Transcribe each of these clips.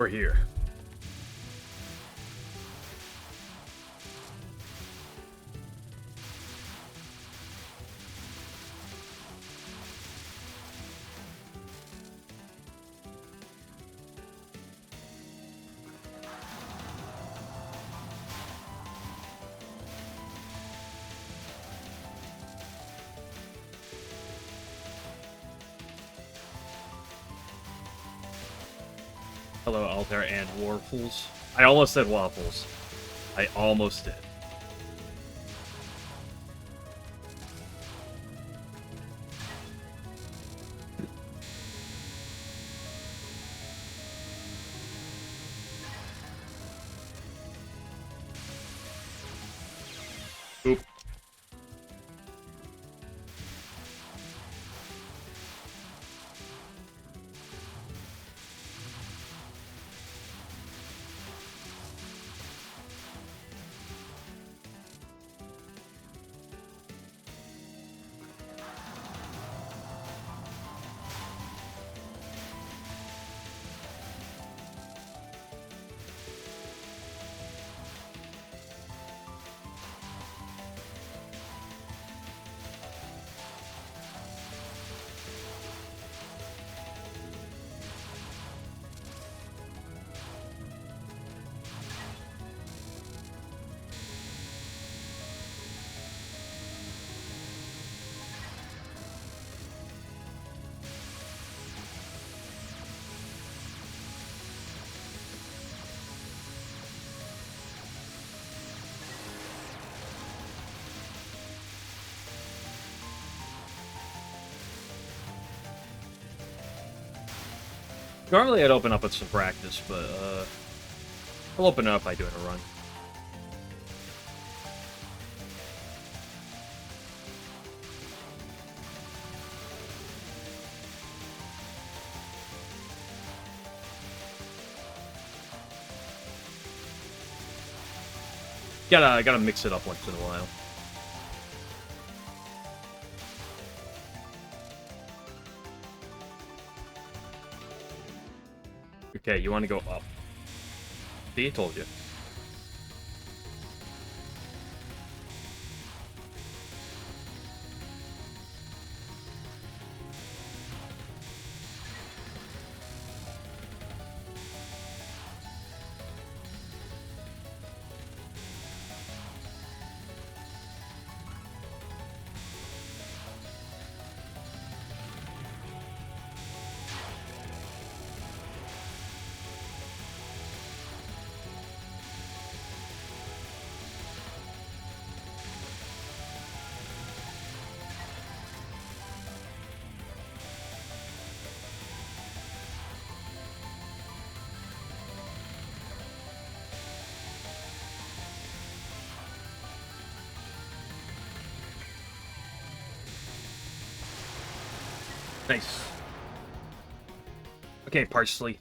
We're here. Hello, Altair and Warfools. I almost said Waffles. I almost did. Oop. Normally I'd open up with some practice, but I'll open it up by doing a run. Gotta mix it up once in a while. Okay, you want to go up. See, I told you. Nice. Okay, Parsley.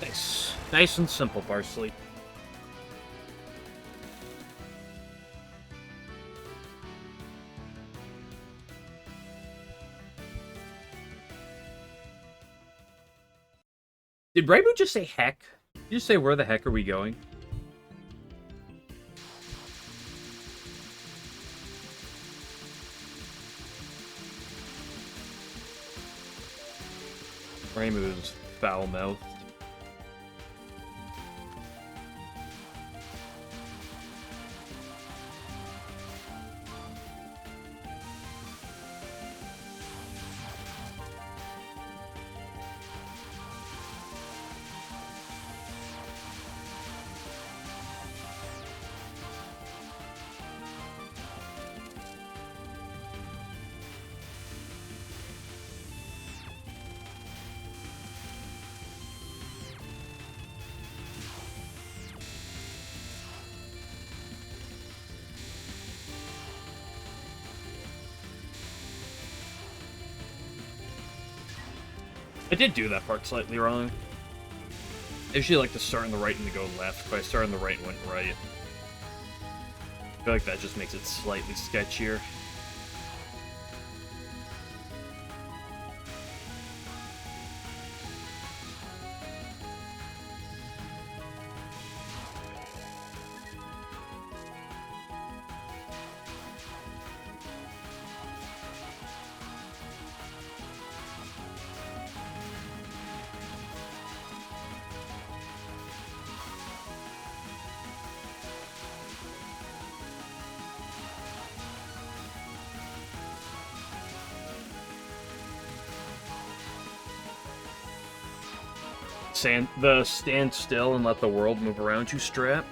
Nice. Nice and simple, Parsley. Did Raibu just say heck? Did you just say where the heck are we going? Raibu's foul-mouthed. I did do that part slightly wrong. I usually like to start on the right and to go left, but I started on the right and went right. I feel like that just makes it slightly sketchier. Stand still and let the world move around you strap.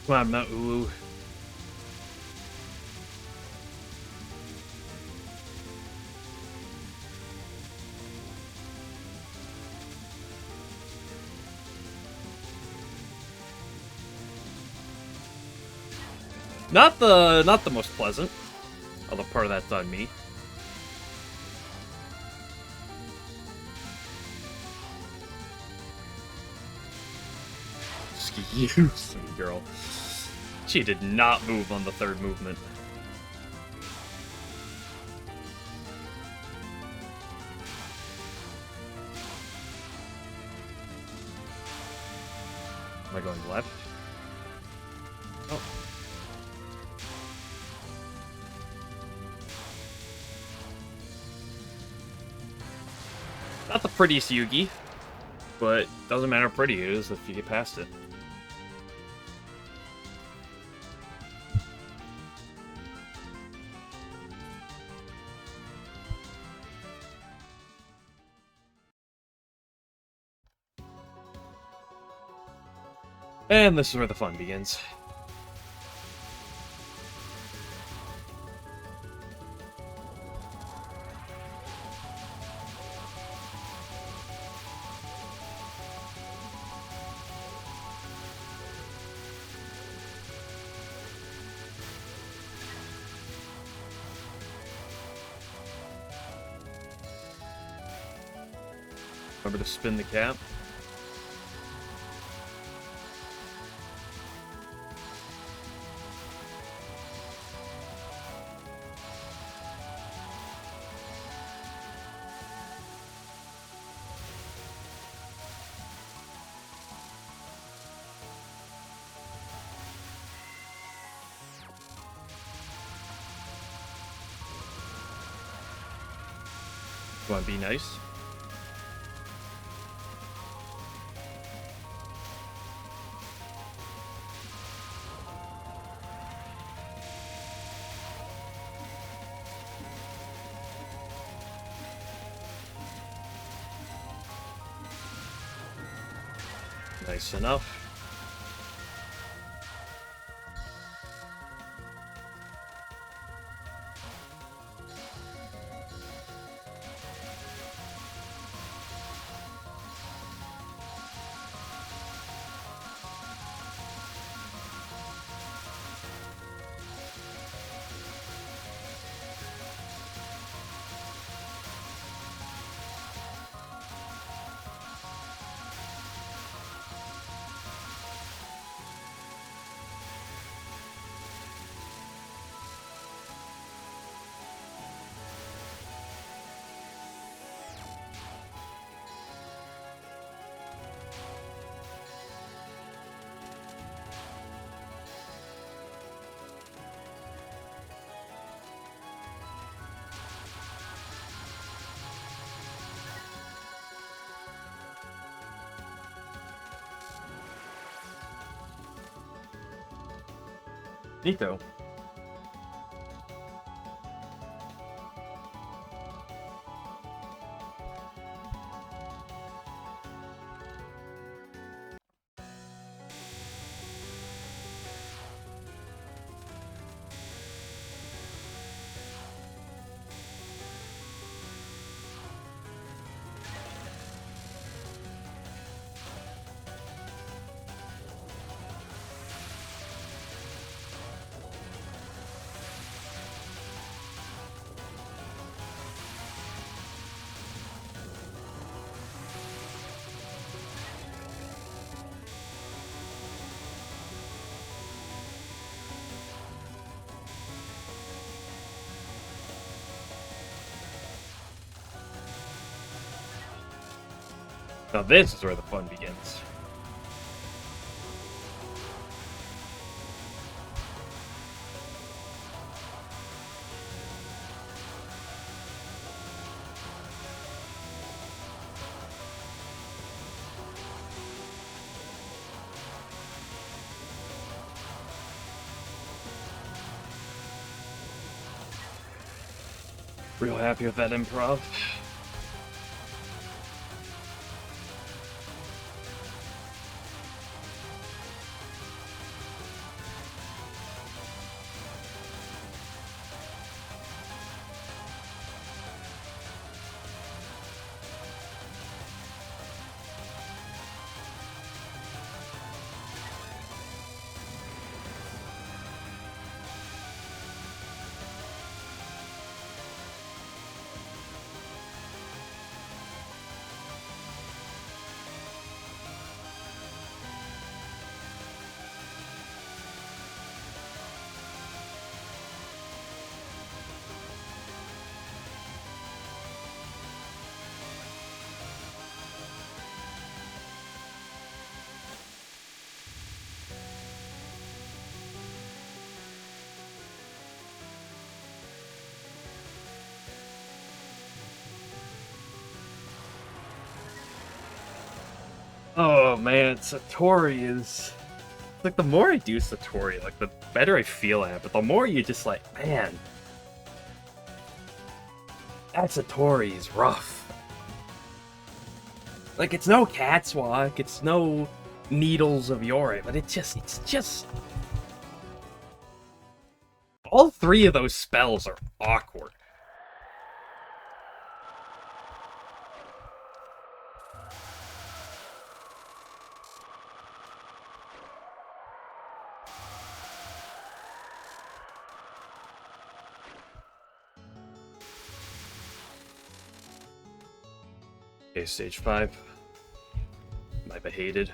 Come on, Mount Ulu. Not the most pleasant. Although part of that's on me. Excuse me, girl. She did not move on the third movement. Am I going left? Oh. Not the prettiest Yugi, but doesn't matter how pretty it is if you get past it. And this is where the fun begins. Remember to spin the cap. Want to be nice? Nice enough. Neato. Now this is where the fun begins. Real happy with that improv. Oh man, Satori is like the more I do Satori, like the better I feel at it, but the more you just like, man, that Satori is rough. Like it's no cat's walk, it's no needles of Yore, but it's just all three of those spells are awkward. Okay, stage 5. My behated.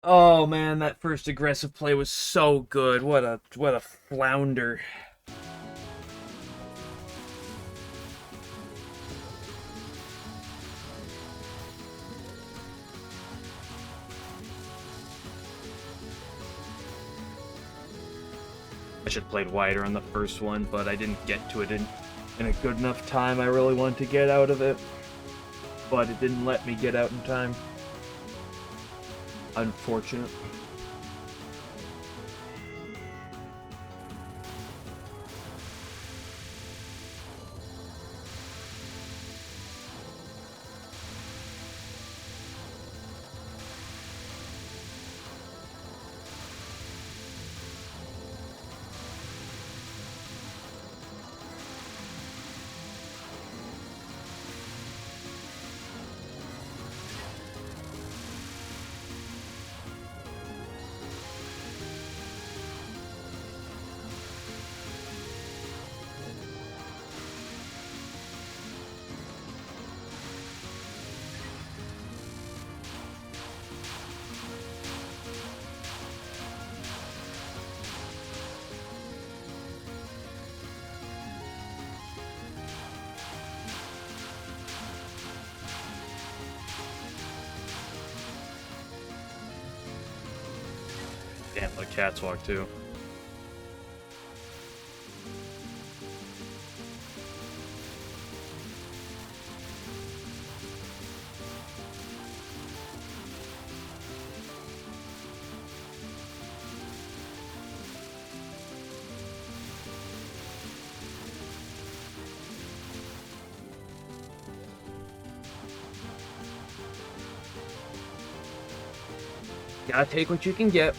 Oh man, that first aggressive play was so good. What a flounder. I should have played wider on the first one, but I didn't get to it in a good enough time I really wanted to get out of it. But it didn't let me get out in time. Unfortunate. Damn, like cats walk too. Gotta take what you can get.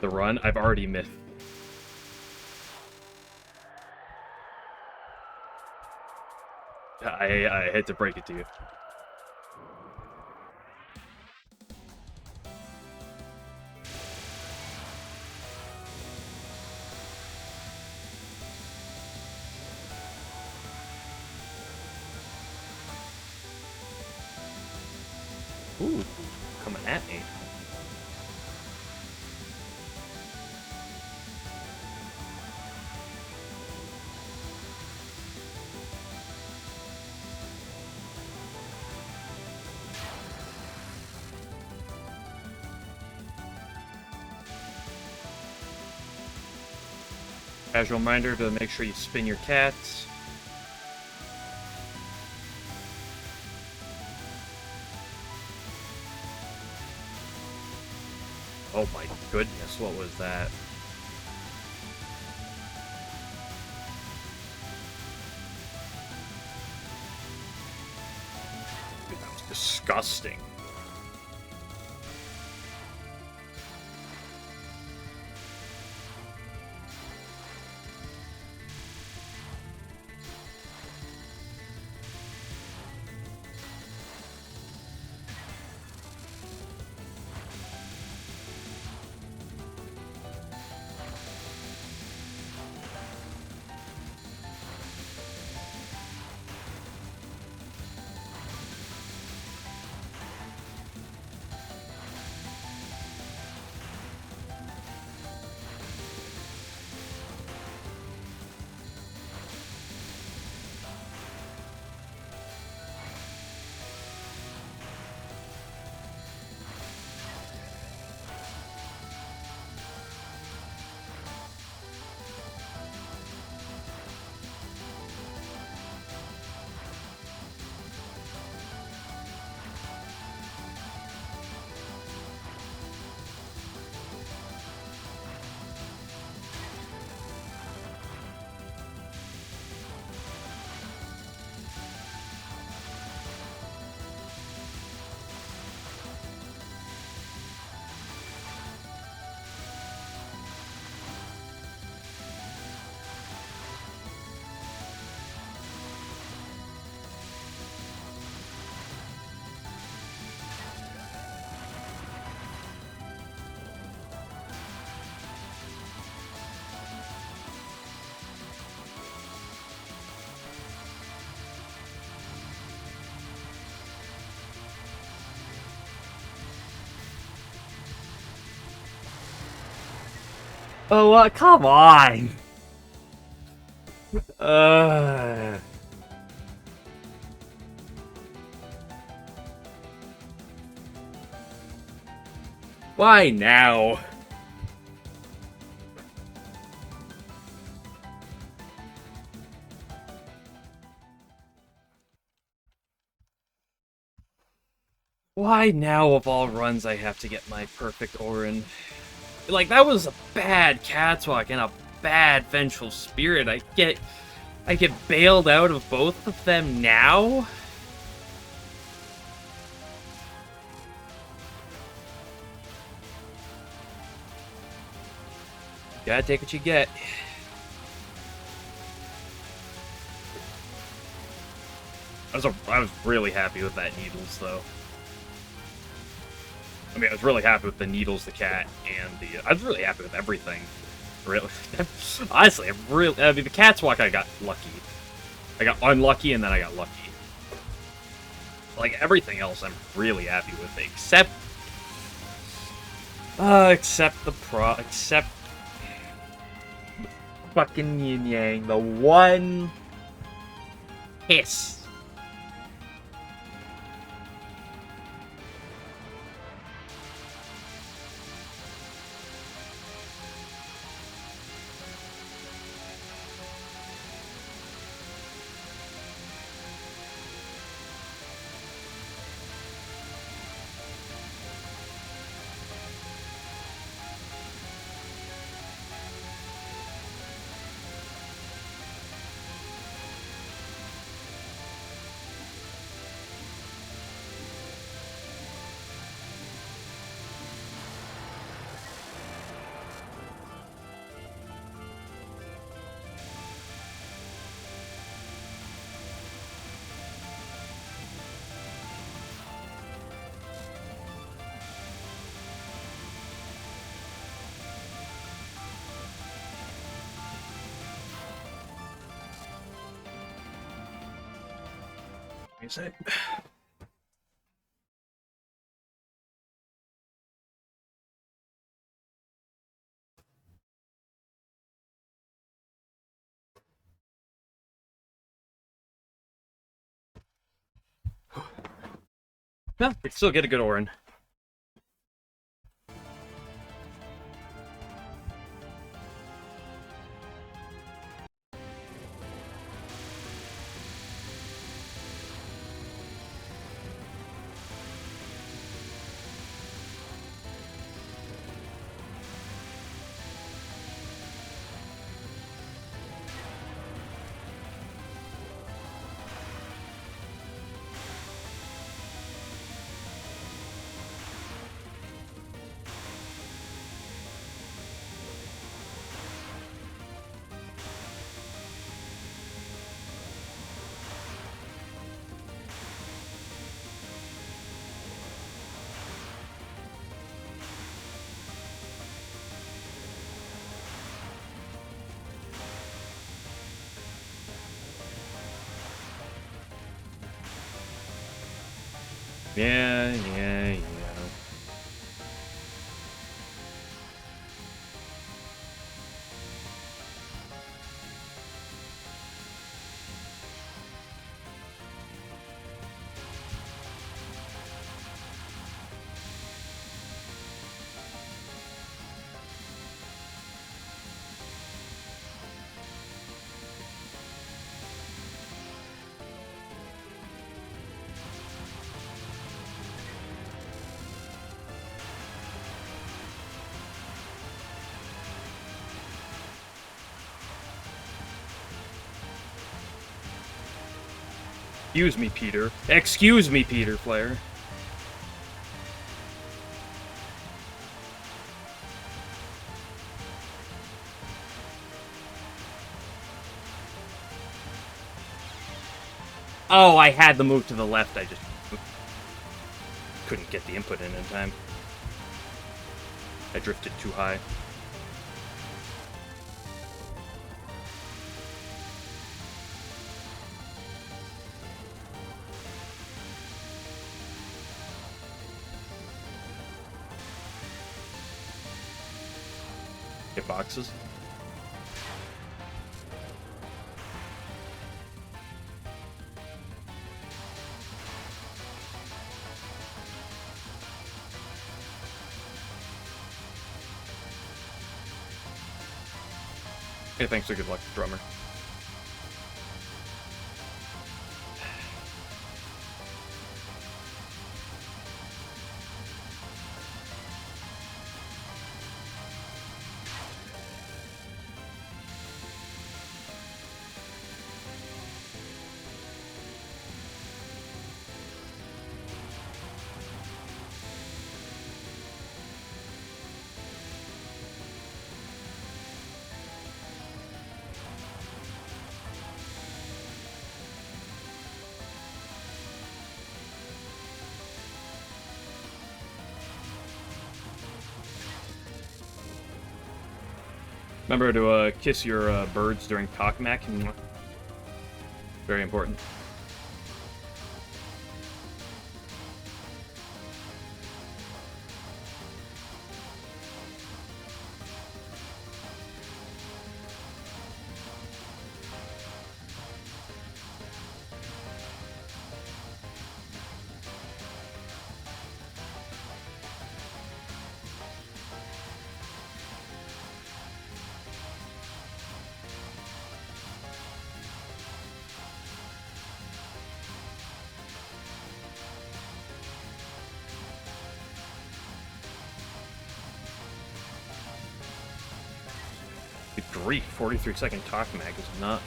The run, I've already missed. I had to break it to you. Ooh, coming at me. Casual reminder to make sure you spin your cats. Oh my goodness, what was that? Dude, that was disgusting. Oh, come on! Uh... Why now? Why now of all runs I have to get my perfect Orin? Like, that was a bad Catwalk and a bad Vengeful Spirit. I get bailed out of both of them now? Gotta take what you get. I was really happy with that Needles, though. I mean, I was really happy with the Needles, the cat, and the... I was really happy with everything. Really. Honestly, I mean, the Catwalk, I got lucky. I got unlucky, and then I got lucky. Like, everything else I'm really happy with, except... except fucking Yin Yang. The one... hiss. Say. Yeah, we still get a good Orin. Yeah. Excuse me, Peter. Excuse me, Peter Flair. Oh, I had the move to the left. I just couldn't get the input in time. I drifted too high. Get boxes. Hey, thanks for good luck, drummer. Remember to kiss your birds during Cockmack. Very important. Good grief, 43-second Cockmack is not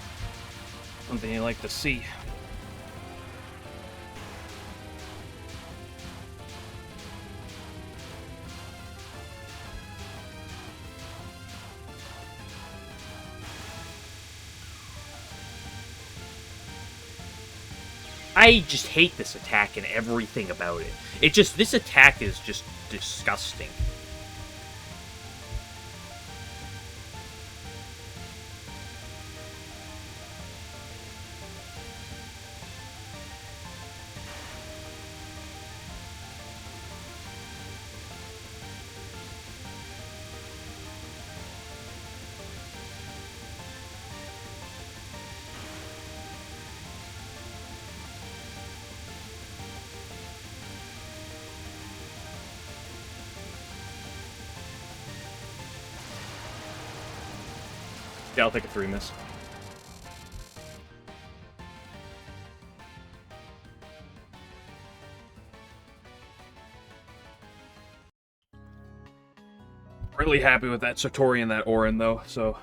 something you like to see. I just hate this attack and everything about it. This attack is just disgusting. Yeah, I'll take a 3 miss. Really happy with that Satori and that Orin, though, so...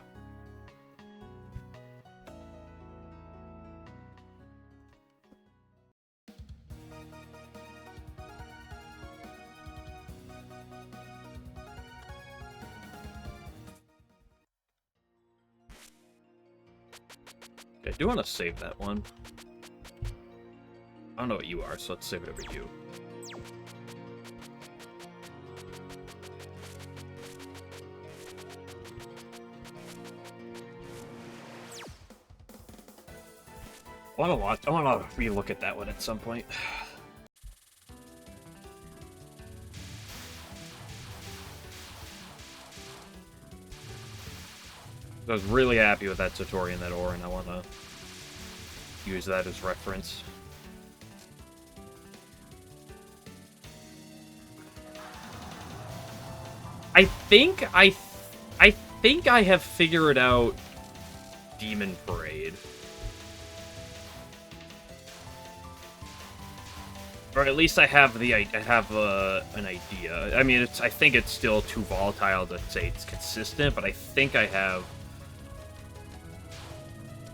I do want to save that one. I don't know what you are, so let's save it over you. I want to relook at that one at some point. I was really happy with that Satori and that Orin. I want to use that as reference. I think I have figured out Demon Parade. Or at least I have an idea. I mean, I think it's still too volatile to say it's consistent, but I think I have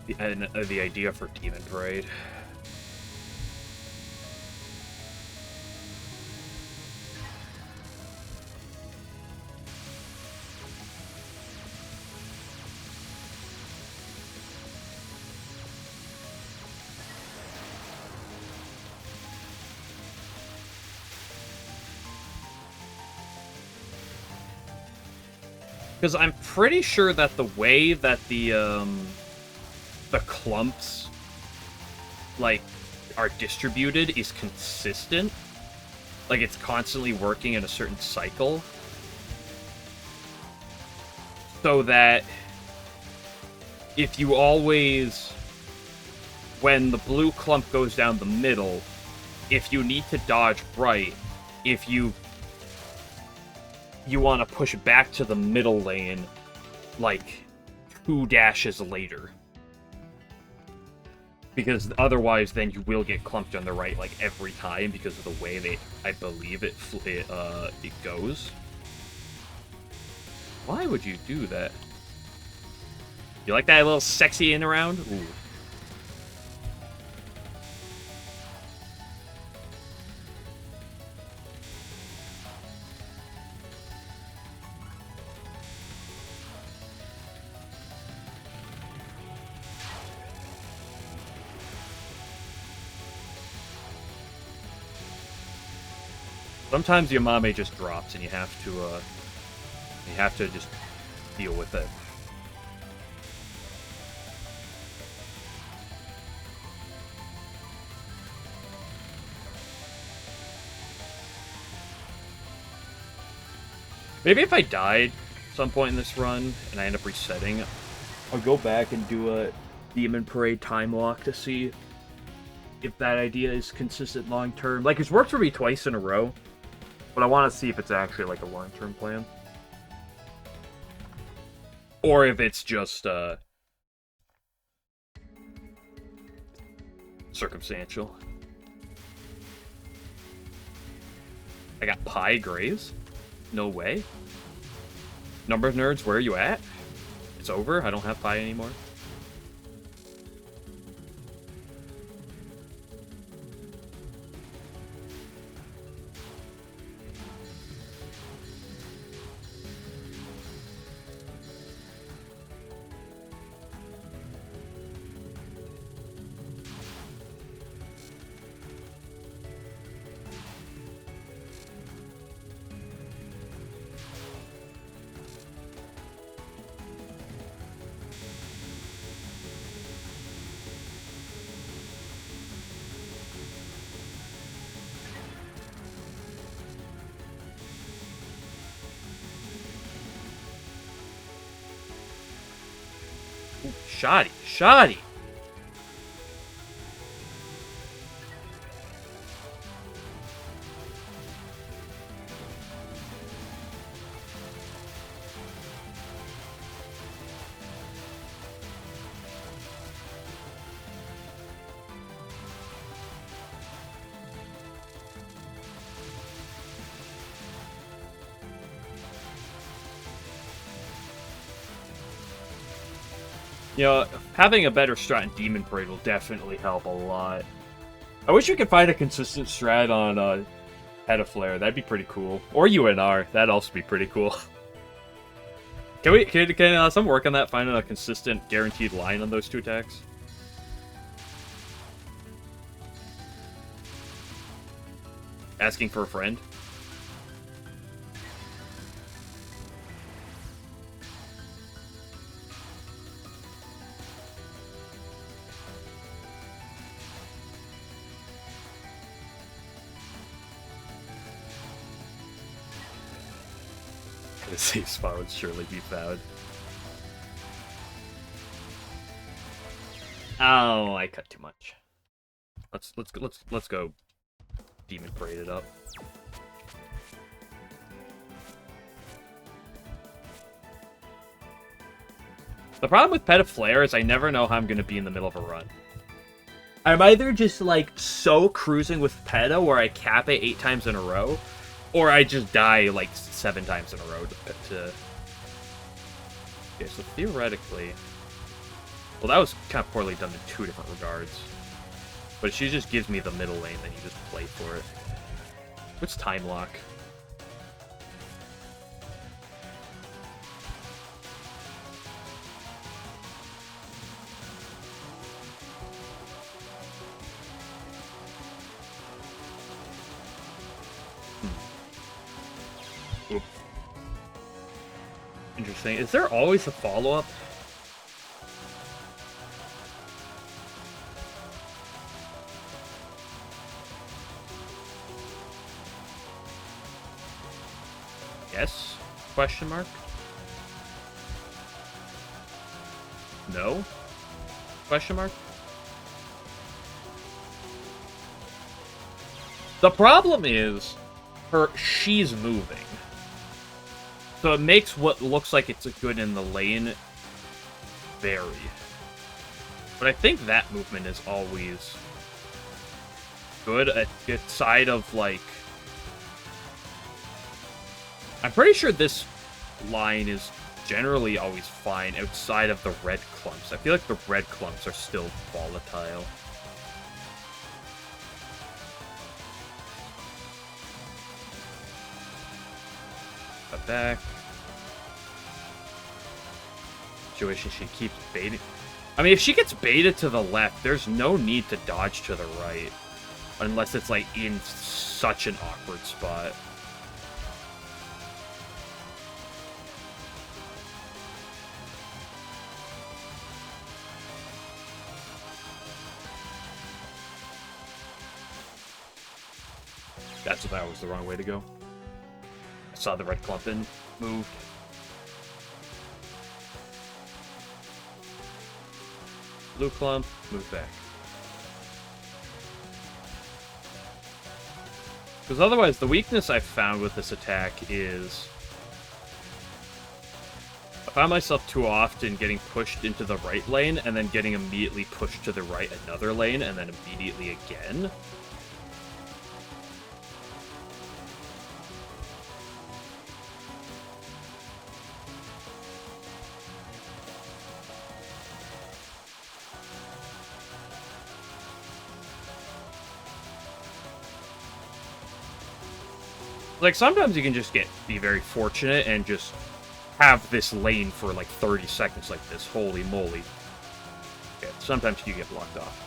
the idea for Demon Parade. Because I'm pretty sure that the way that the clumps, like, are distributed is consistent. Like, it's constantly working in a certain cycle. so that if you always, when the blue clump goes down the middle, if you need to dodge right, if you want to push back to the middle lane, like 2 dashes later. Because otherwise, then you will get clumped on the right, like, every time because of the way I believe it goes. Why would you do that? You like that little sexy in around? Ooh. Sometimes Yamame just drops, and you have to just deal with it. Maybe if I died at some point in this run, and I end up resetting, I'll go back and do a Demon Parade time lock to see if that idea is consistent long term. Like, it's worked for me twice in a row. But I want to see if it's actually, like, a long-term plan. Or if it's just, circumstantial. I got Pi Graves? No way. Number of nerds, where are you at? It's over? I don't have Pi anymore? Shoddy. Shoddy! You know, having a better strat in Demon Parade will definitely help a lot. I wish we could find a consistent strat on Petaflare. That'd be pretty cool. Or UNR. That'd also be pretty cool. Can someone work on that, finding a consistent, guaranteed line on those two attacks? Asking for a friend? The safe spot would surely be found. Oh, I cut too much. Let's go Demon Parade it up. The problem with Petaflare is I never know how I'm going to be in the middle of a run. I'm either just, like, so cruising with Peta where I cap it 8 times in a row, or I just die, like, 7 times in a row to... Okay, so theoretically... Well, that was kind of poorly done in 2 different regards. But she just gives me the middle lane, then you just play for it. What's Time Lock? Oop. Interesting. Is there always a follow-up? Yes? Question mark? No? Question mark? The problem is, she's moving. So it makes what looks like it's good in the lane vary. But I think that movement is always good outside of, like... I'm pretty sure this line is generally always fine outside of the red clumps. I feel like the red clumps are still volatile. Cut back. Situation, she keeps baiting. I mean, if she gets baited to the left, there's no need to dodge to the right. Unless it's, like, in such an awkward spot. That's what that was the wrong way to go. I saw the red clump and moved. Blue clump, move back. Because otherwise, the weakness I've found with this attack is... I found myself too often getting pushed into the right lane, and then getting immediately pushed to the right another lane, and then immediately again. Like, sometimes you can just be very fortunate and just have this lane for, like, 30 seconds like this. Holy moly. Okay, sometimes you get blocked off.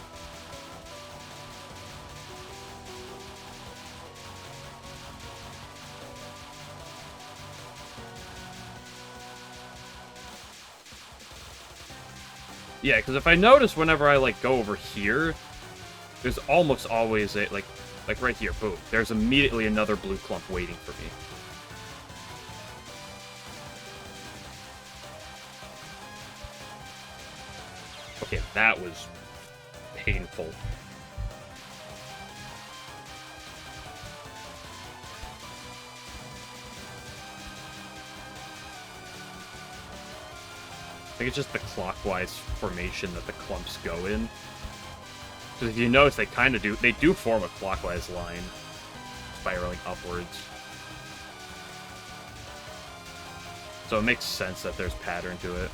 Yeah, because if I notice whenever I, like, go over here, there's almost always a, like right here, boom. There's immediately another blue clump waiting for me. Okay, that was painful. I think it's just the clockwise formation that the clumps go in. Because if you notice, they kind of do form a clockwise line, spiraling upwards. So it makes sense that there's pattern to it.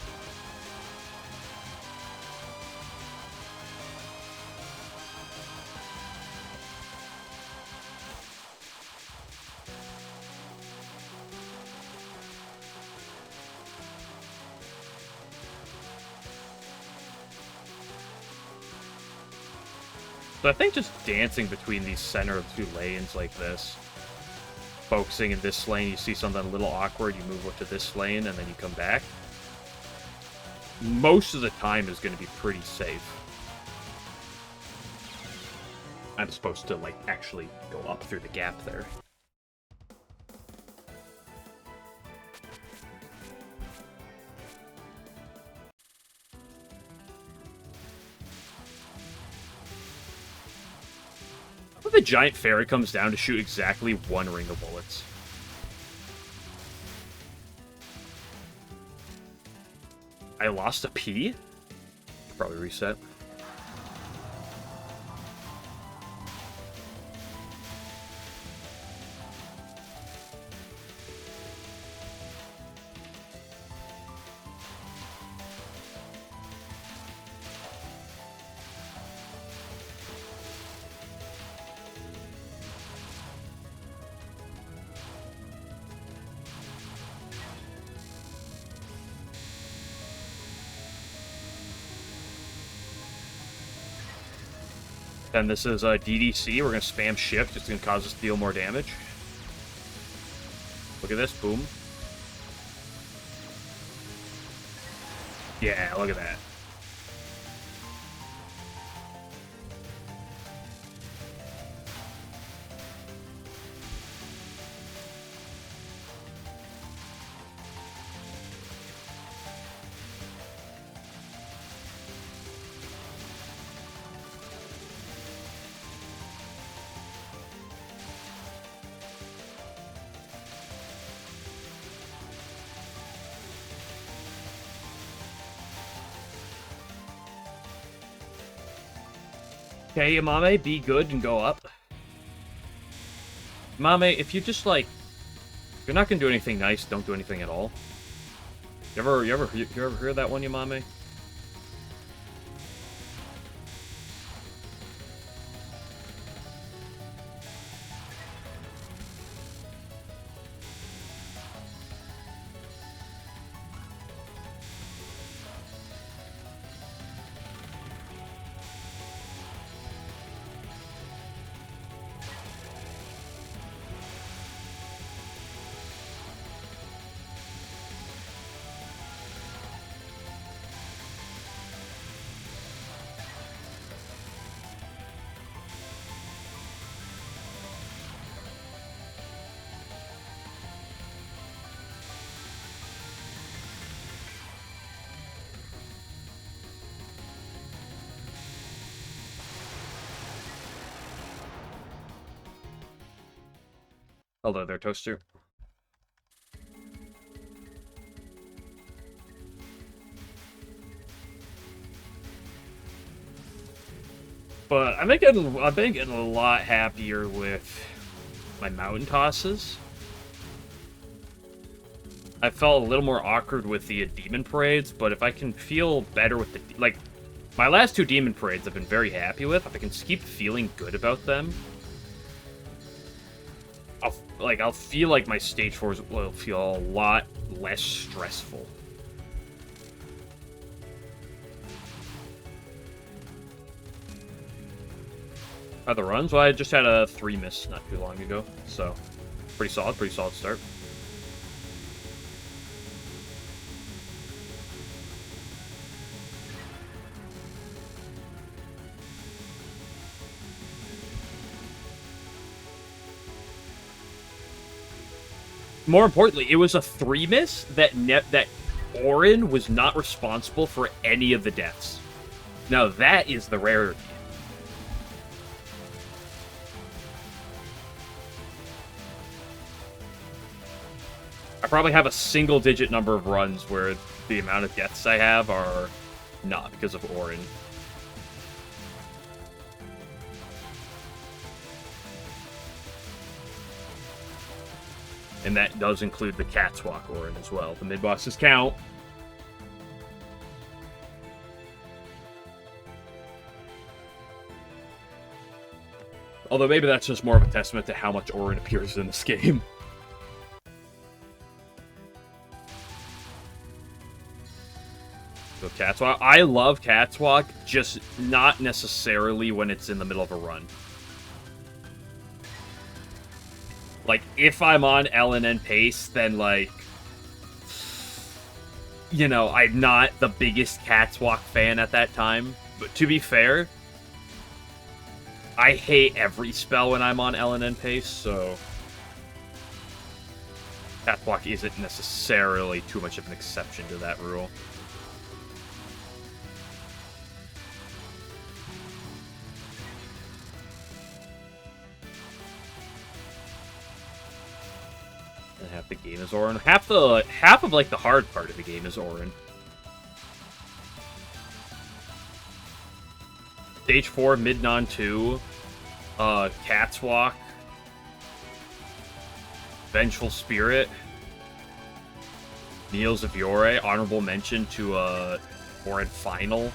So I think just dancing between these center of two lanes like this, focusing in this lane, you see something a little awkward, you move up to this lane, and then you come back. Most of the time is going to be pretty safe. I'm supposed to, like, actually go up through the gap there. The giant fairy comes down to shoot exactly one ring of bullets. I lost a P? Probably reset. Then this is DDC. We're going to spam shift. It's going to cause us to deal more damage. Look at this. Boom. Yeah, look at that. Okay, Imame, be good and go up. Imame, if you just, like... If you're not gonna do anything nice, don't do anything at all. You ever hear that one, Imame? Hello there, Toaster. But I've been getting a lot happier with my mountain tosses. I felt a little more awkward with the demon parades, but if I can feel better with the like, my last 2 demon parades I've been very happy with. If I can keep feeling good about them, I'll feel like my stage 4s will feel a lot less stressful. The runs? Well, I just had a 3 miss not too long ago, so pretty solid start. More importantly, it was a 3 miss that Orin was not responsible for any of the deaths. Now that is the rarity. I probably have a single-digit number of runs where the amount of deaths I have are not because of Orin. And that does include the Cat's Walk Orin as well. The mid-bosses count. Although maybe that's just more of a testament to how much Orin appears in this game. So Cat's Walk. I love Cat's Walk, just not necessarily when it's in the middle of a run. Like, if I'm on LNN pace, then, like, you know, I'm not the biggest Cat's Walk fan at that time. But to be fair, I hate every spell when I'm on LNN pace, so Cat's Walk isn't necessarily too much of an exception to that rule. Half the game is Orin. Half of like the hard part of the game is Orin. Stage 4, Mid-Non 2, Cat's Walk, Vengeful Spirit, Meals of Yore, honorable mention to Orin Final.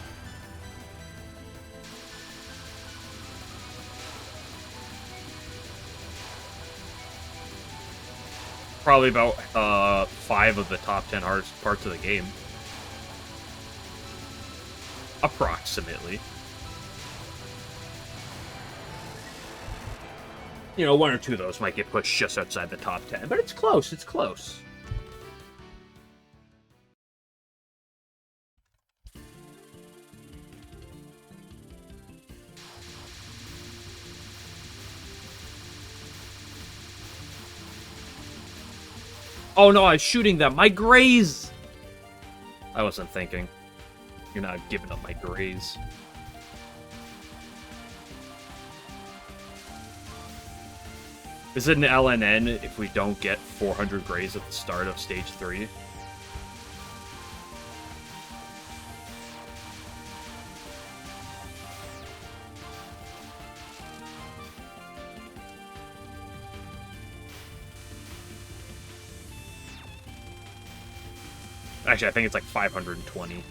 Probably about 5 of the top 10 hardest parts of the game. Approximately. You know, 1 or 2 of those might get pushed just outside the top 10, but it's close, it's close. Oh no, I was shooting them. My graze! I wasn't thinking. You're not giving up my graze. Is it an LNN if we don't get 400 graze at the start of stage 3? Actually, I think it's like 520.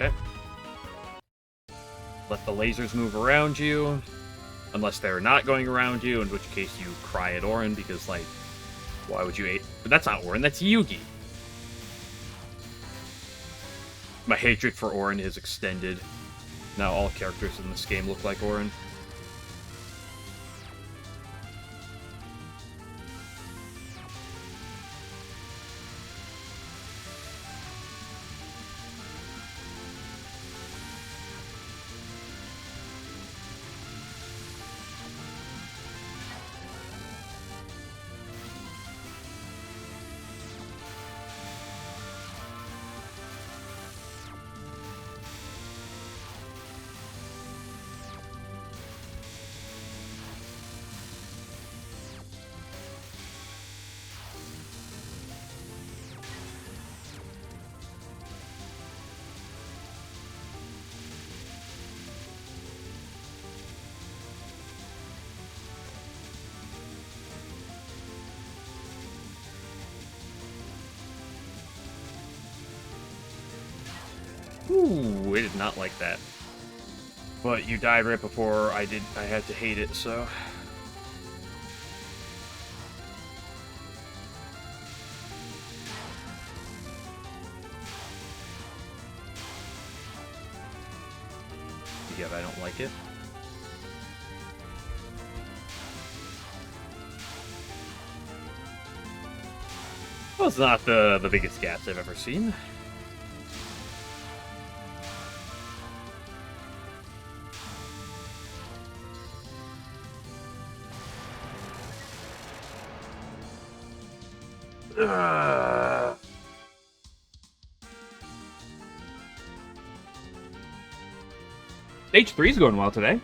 Okay. Let the lasers move around you. Unless they're not going around you, in which case you cry at Auron, because, like, why would you hate... But that's not Auron, that's Yugi. My hatred for Auron is extended. Now all characters in this game look like Auron. Ooh, I did not like that. But you died right before I had to hate it, so... Yeah, I don't like it. Well, it's not the biggest gaps I've ever seen. Stage 3's going well today.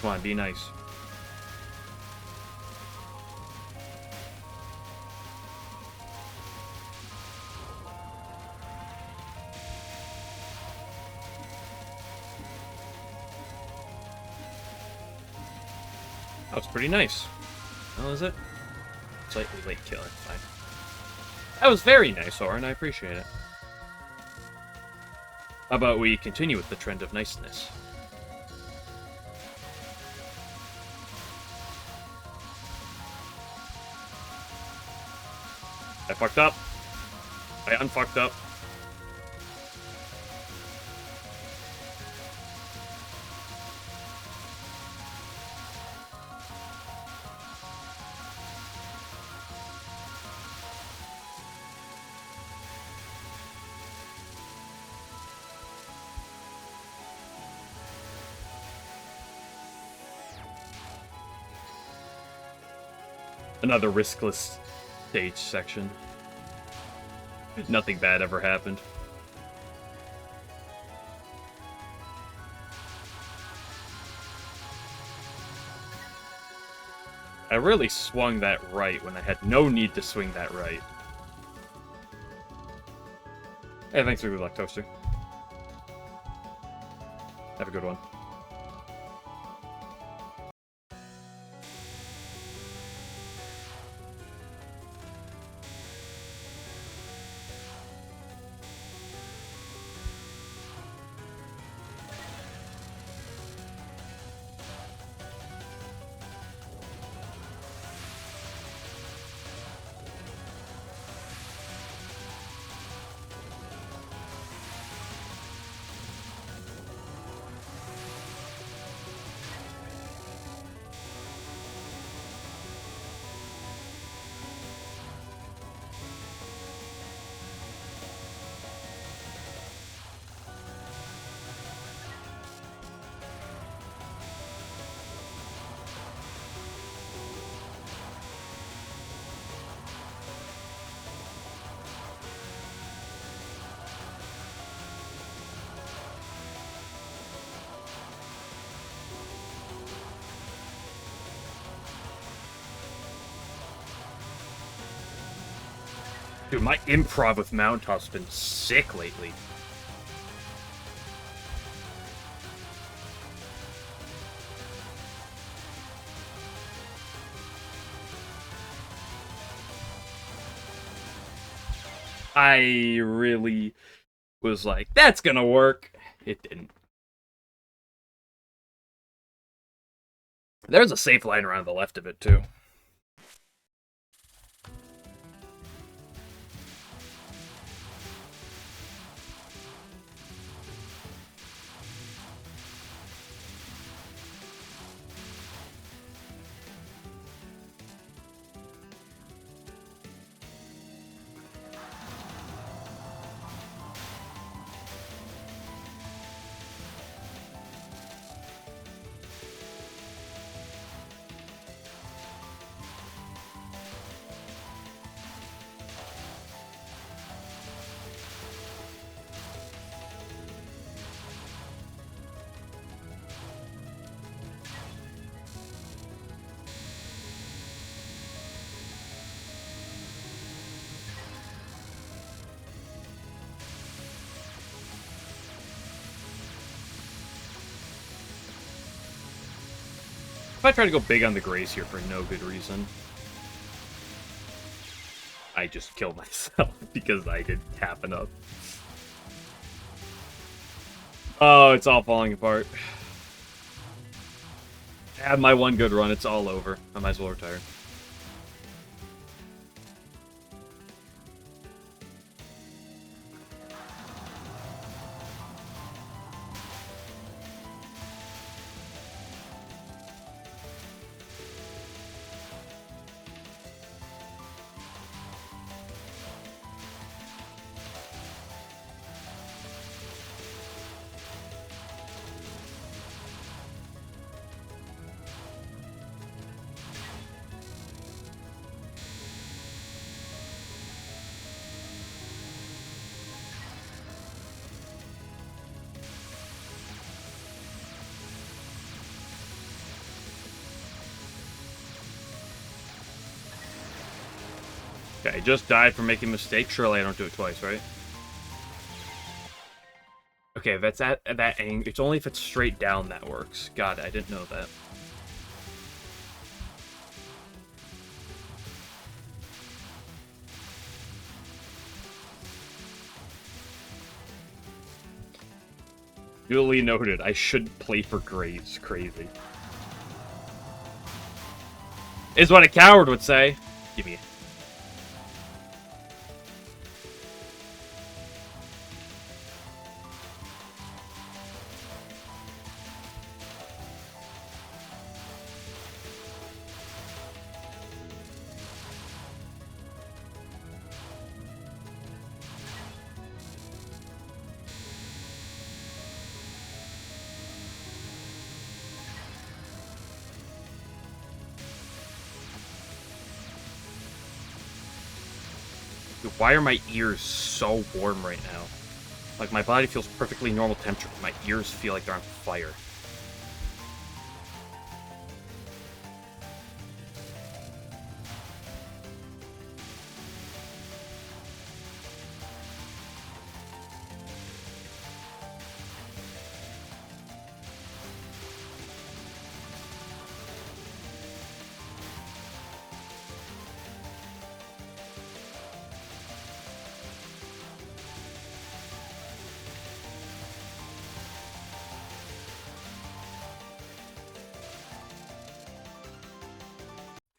Come on, be nice. That was pretty nice. How was it? Slightly late kill, it's fine. That was very nice, Auron. I appreciate it. How about we continue with the trend of niceness? I fucked up. I unfucked up. Another riskless stage section. Nothing bad ever happened. I really swung that right when I had no need to swing that right. Hey, thanks for good luck, Toaster. Have a good one. Dude, my improv with Mount Toss's been sick lately. I really was like, that's gonna work. It didn't. There's a safe line around the left of it, too. If I try to go big on the Grace here for no good reason, I just kill myself because I didn't tap enough. Oh, it's all falling apart. I had my one good run, it's all over. I might as well retire. Okay, I just died for making a mistake. Surely I don't do it twice, right? Okay, that's at that angle. It's only if it's straight down that works. God, I didn't know that. Duly noted. I should play for Graves. Crazy. Is what a coward would say. Give me. Dude, why are my ears so warm right now? Like, my body feels perfectly normal temperature, but my ears feel like they're on fire.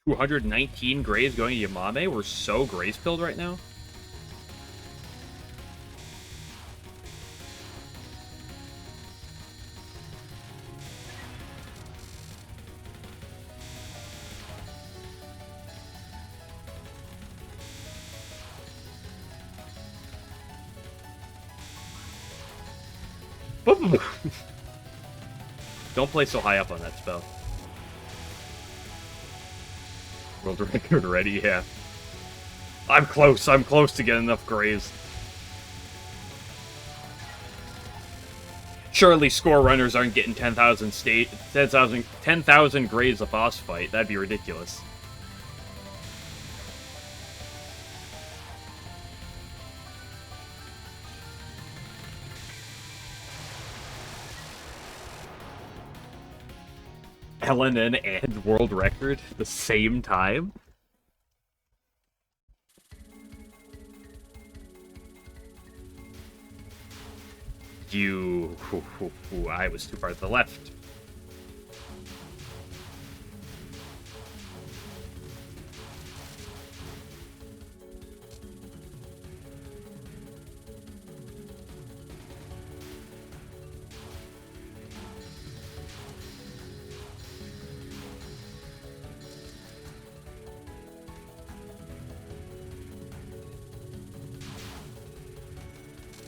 219 grays going to Yamame? We're so grays pilled right now. Don't play so high up on that spell. World record ready, yeah. I'm close to getting enough grays. Surely score runners aren't getting 10,000 grays a boss fight. That'd be ridiculous. LNN and world record at the same time? I was too far to the left.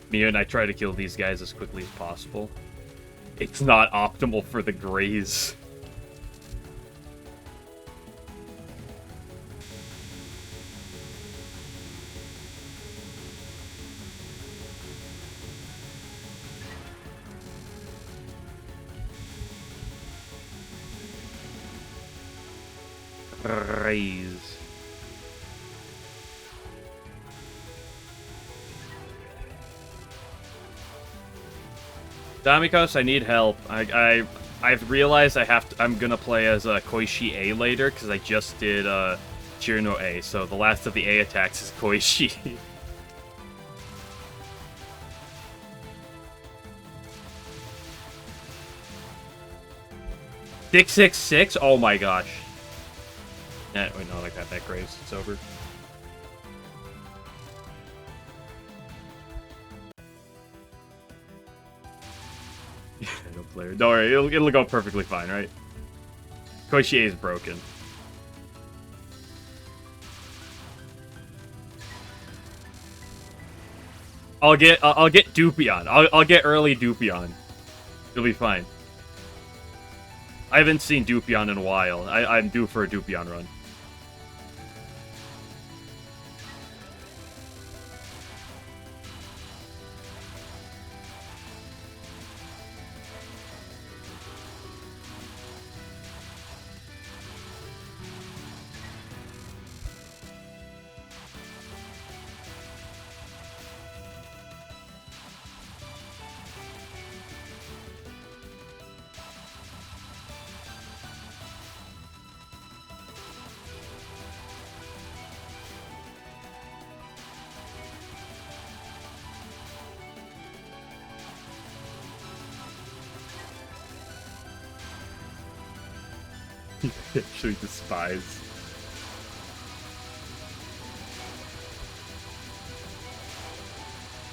Me and I try to kill these guys as quickly as possible. It's not optimal for the grays. Grays. Damikos, I need help. I've realized I'm gonna play as Koishi A later because I just did Chirino A. So the last of the A attacks is Koishi. 666? Oh my gosh. Wait, no, I got that graves. It's over. No player. Don't worry, it'll go perfectly fine, right? Koichi is broken. I'll get Dupion. I'll get early Dupion. It'll be fine. I haven't seen Dupion in a while. I'm due for a Dupion run. Actually despise.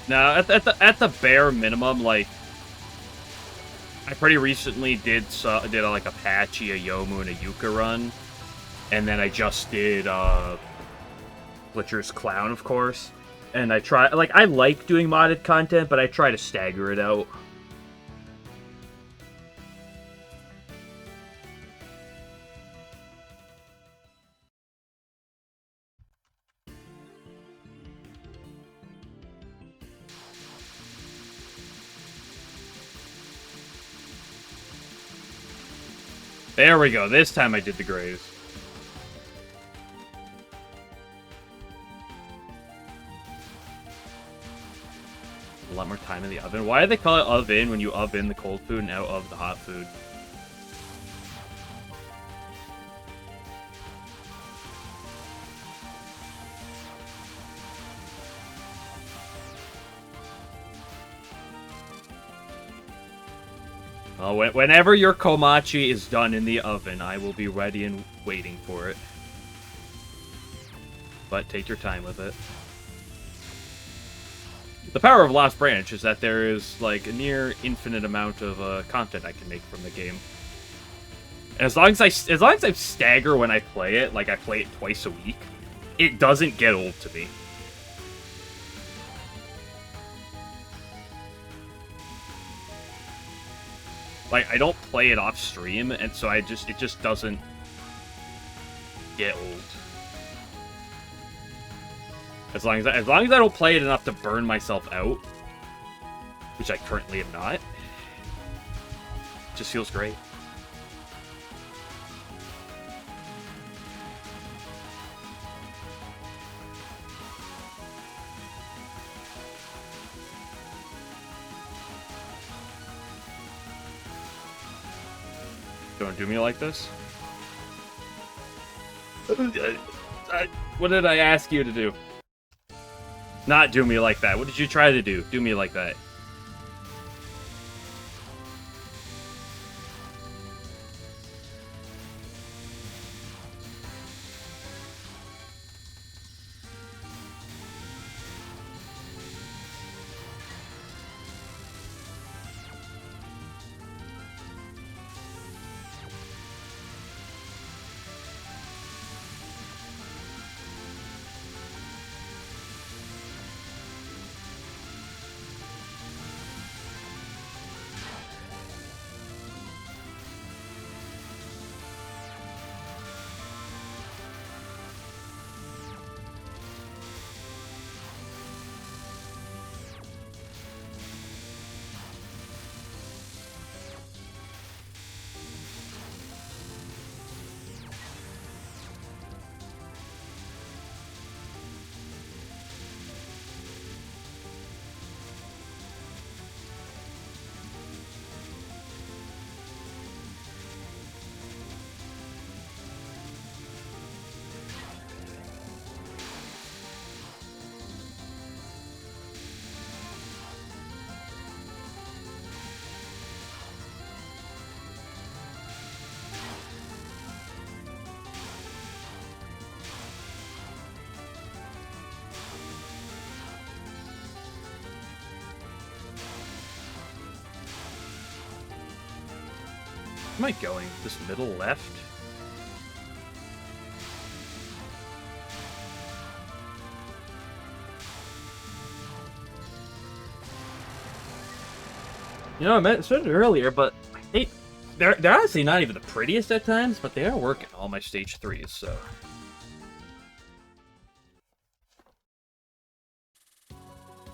Now, at the bare minimum, like, I pretty recently did like a Patchy, a Yomu, and a Yuka run, and then I just did Glitcher's Clown, of course. And I like doing modded content, but I try to stagger it out. There we go. This time I did the graze. A lot more time in the oven. Why do they call it oven when you oven the cold food and out of the hot food? Whenever your komachi is done in the oven, I will be ready and waiting for it. But take your time with it. The power of Lost Branch is that there is, like, a near infinite amount of content I can make from the game. And as long as I stagger when I play it, like I play it twice a week, it doesn't get old to me. Like, I don't play it off stream, and so it just doesn't get old. As long as I don't play it enough to burn myself out, which I currently am not, it just feels great. Don't do me like this. What did I ask you to do? Not do me like that. What did you try to do? Do me like that. Where am I going? This middle left? You know, I said it earlier, but they're honestly not even the prettiest at times, but they are working all my stage 3s, so.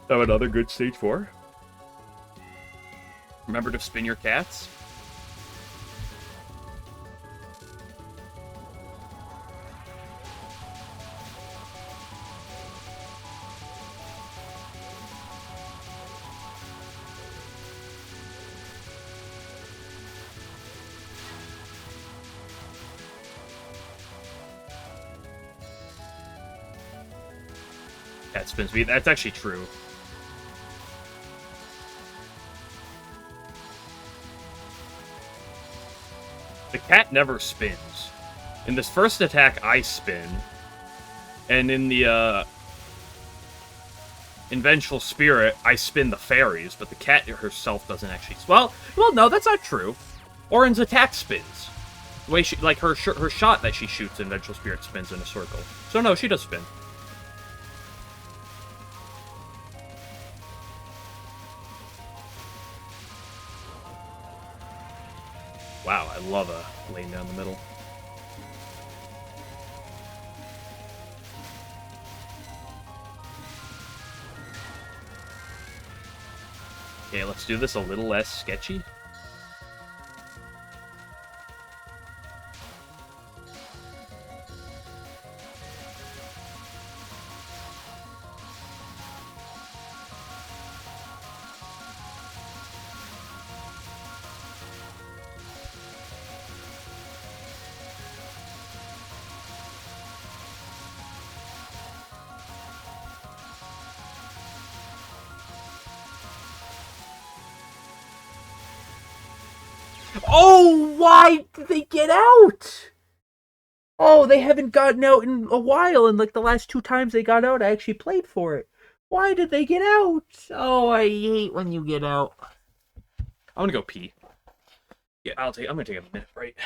Oh, another good stage 4. Remember to spin your cats. Cat spins me. That's actually true. The cat never spins. In this first attack, I spin. And in the, in Vengeful Spirit, I spin the fairies, but the cat herself doesn't actually... Well, no, that's not true. Orin's attack spins. The way she... Like, her shot that she shoots in Vengeful Spirit spins in a circle. So, no, she does spin. Wow, I love a lane down the middle. Okay, let's do this a little less sketchy. Oh, why did they get out? Oh, they haven't gotten out in a while, and like the last 2 times they got out, I actually played for it. Why did they get out? Oh, I hate when you get out. I'm gonna go pee. Yeah, I'm gonna take a minute break.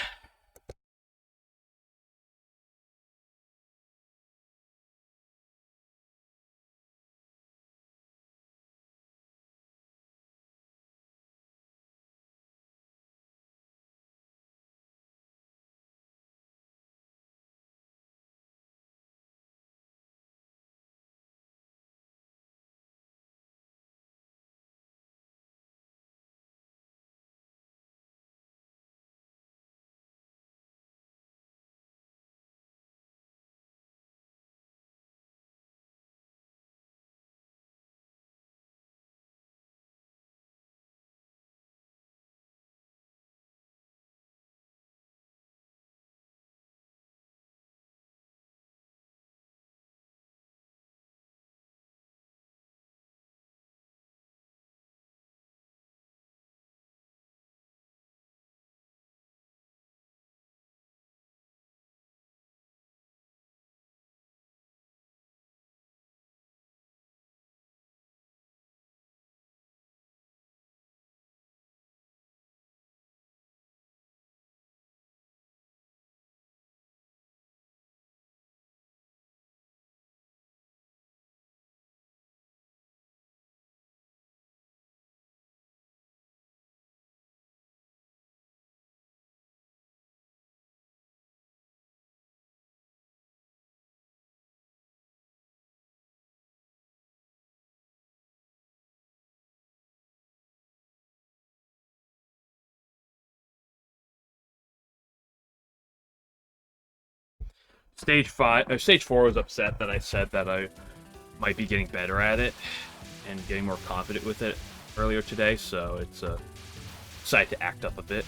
Stage 4 was upset that I said that I might be getting better at it and getting more confident with it earlier today, so it's decided to act up a bit.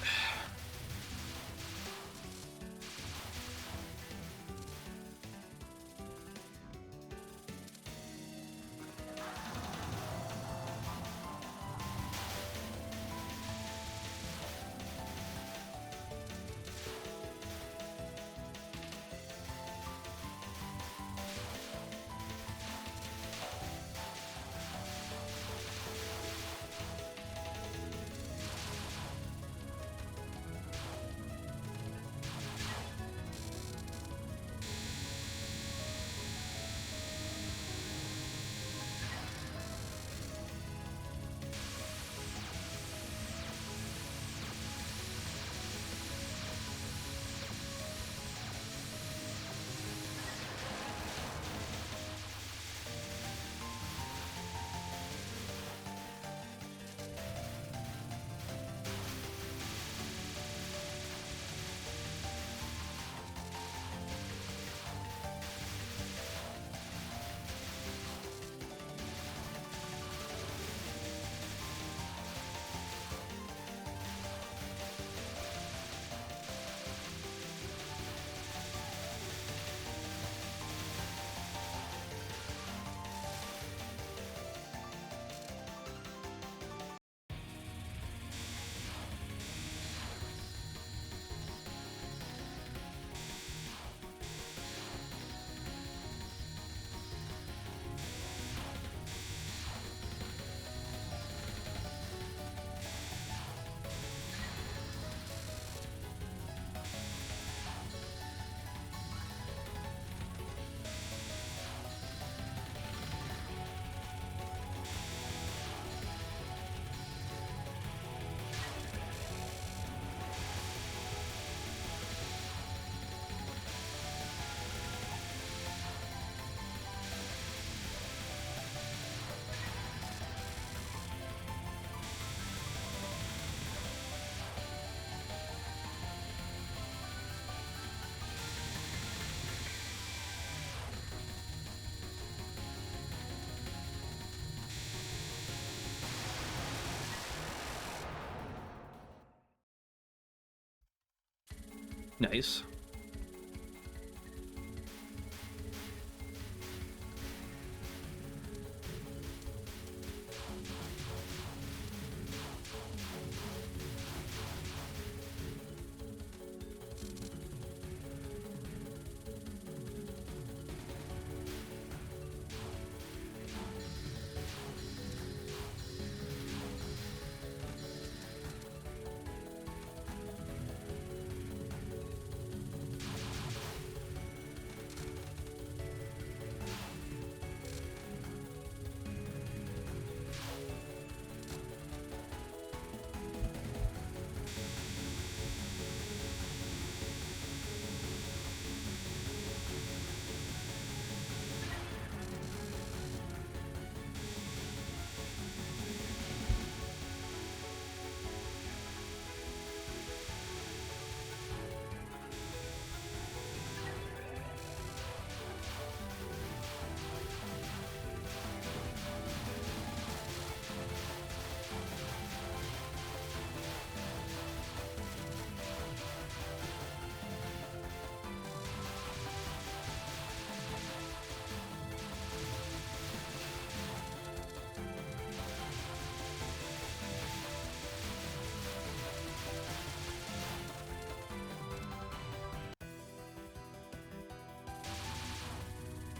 Nice.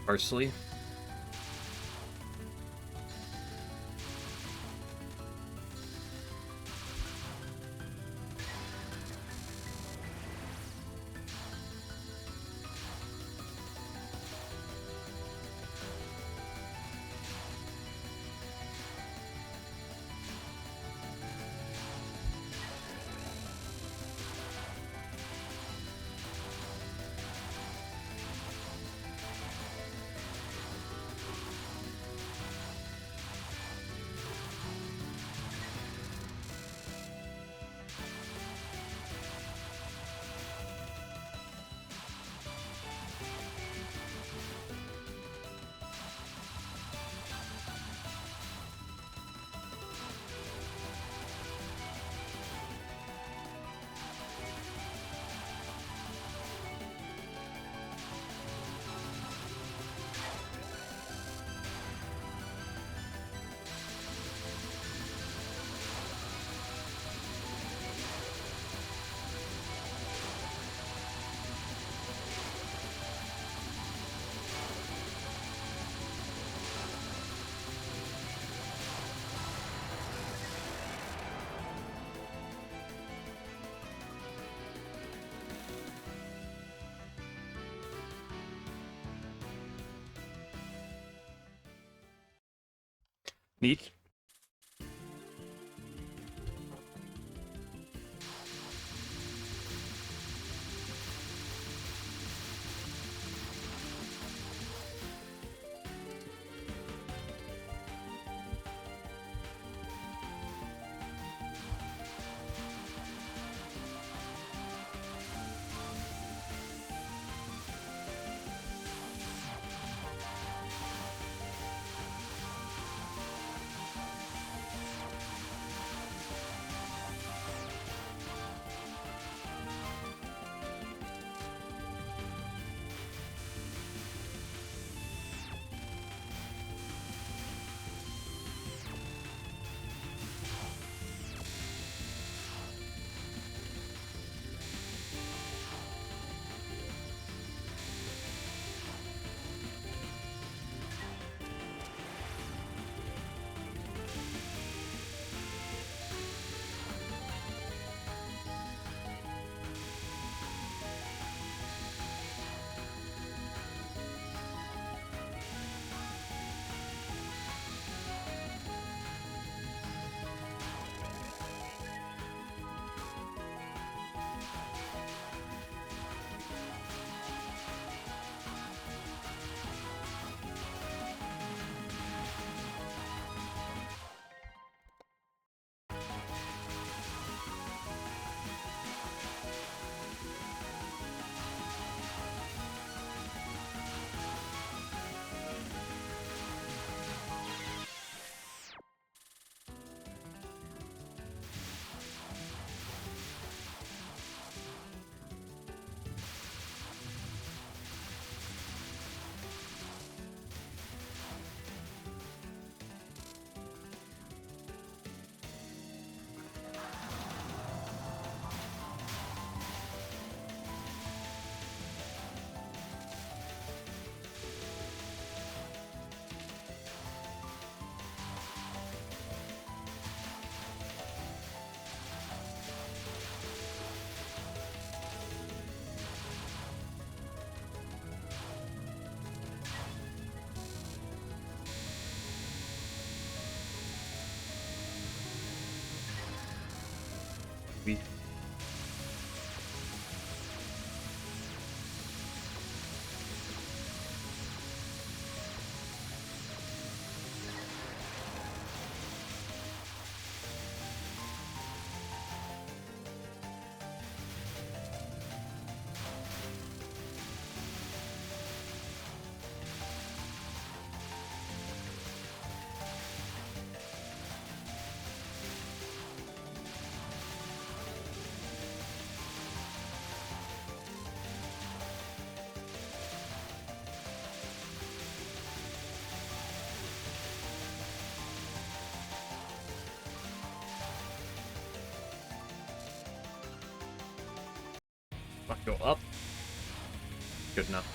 Parsley. Neat. We go up. Good enough.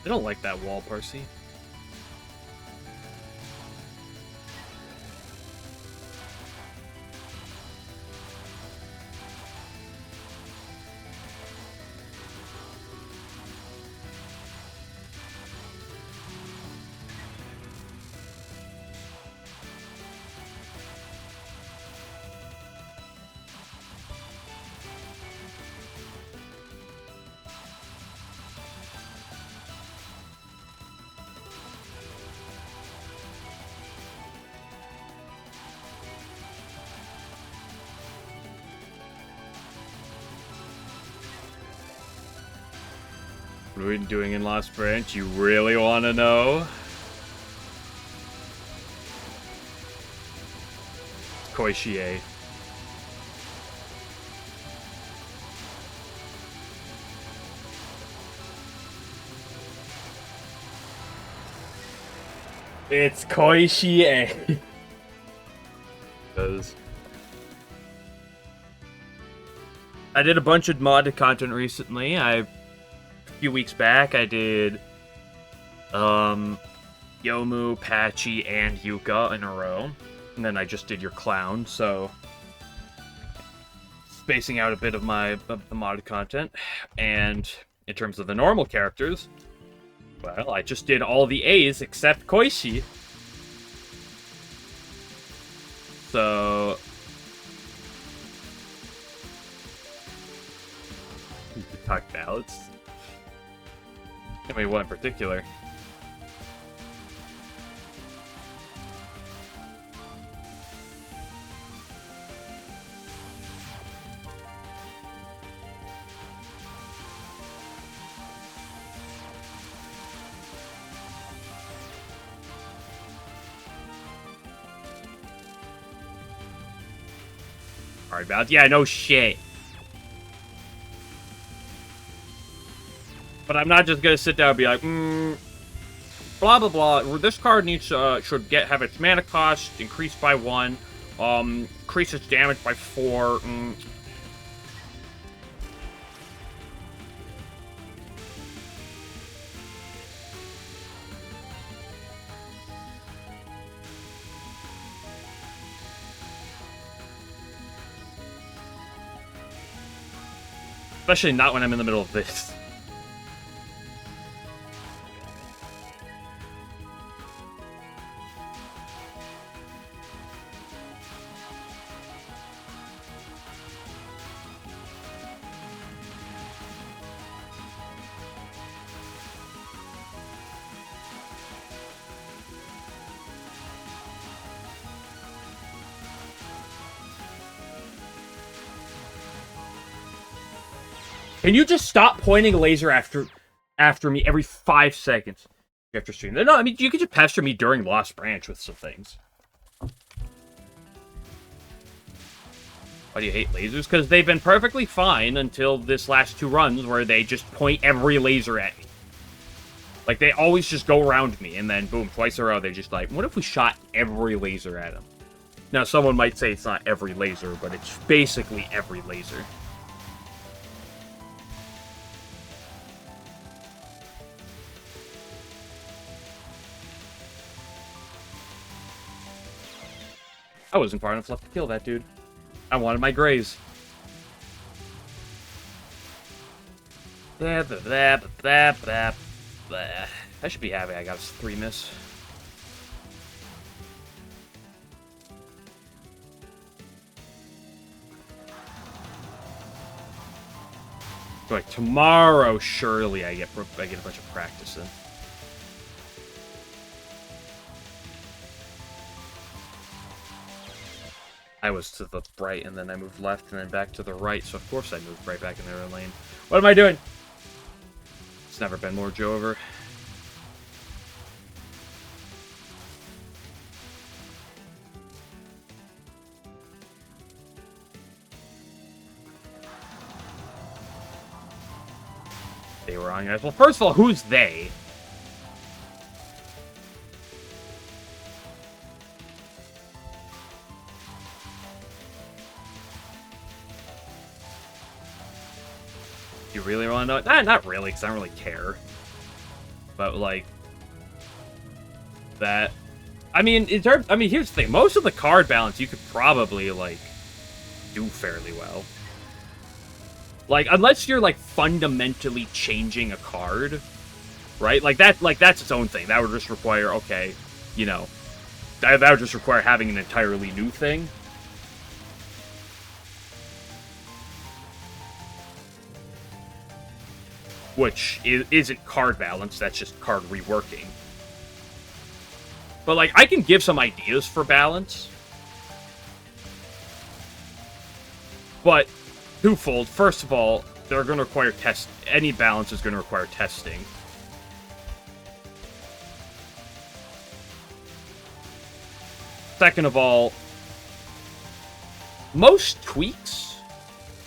I don't like that wall, Percy. What are we doing in Lost Branch? You really want to know? Koishie. It's Koishie. I did a bunch of modded content recently. A few weeks back, I did Yomu, Patchy, and Yuka in a row. And then I just did your clown, so spacing out a bit of the modded content. And in terms of the normal characters, well, I just did all the A's except Koishi. So you could talk ballots. I mean, what in particular? Alright, ballots. Yeah, no shit. But I'm not just gonna sit down and be like, blah blah blah. This card needs should have its mana cost increased by 1, increase its damage by 4. Especially not when I'm in the middle of this. Can you just stop pointing a laser after me every 5 seconds after stream? No, I mean, you could just pester me during Lost Branch with some things. Why do you hate lasers? Because they've been perfectly fine until this last 2 runs where they just point every laser at me. Like, they always just go around me, and then, boom, twice in a row, they're just like, what if we shot every laser at them? Now, someone might say it's not every laser, but it's basically every laser. I wasn't far enough left to kill that dude. I wanted my graze. I should be happy I got a 3 miss. Like tomorrow, surely I get a bunch of practice in. I was to the right, and then I moved left, and then back to the right, so of course I moved right back in their own lane. What am I doing? It's never been more Joe over. They were on you guys. Well, first of all, who's they? You really want to know? Nah, not really, because I don't really care. But, like, that... I mean, in terms... I mean, here's the thing. Most of the card balance you could probably, like, do fairly well. Like, unless you're, like, fundamentally changing a card, right? Like, that's its own thing. That would just require, okay, you know... That would just require having an entirely new thing. Which isn't card balance, that's just card reworking. But, like, I can give some ideas for balance. But, twofold. First of all, they're going to require test. Any balance is going to require testing. Second of all, most tweaks,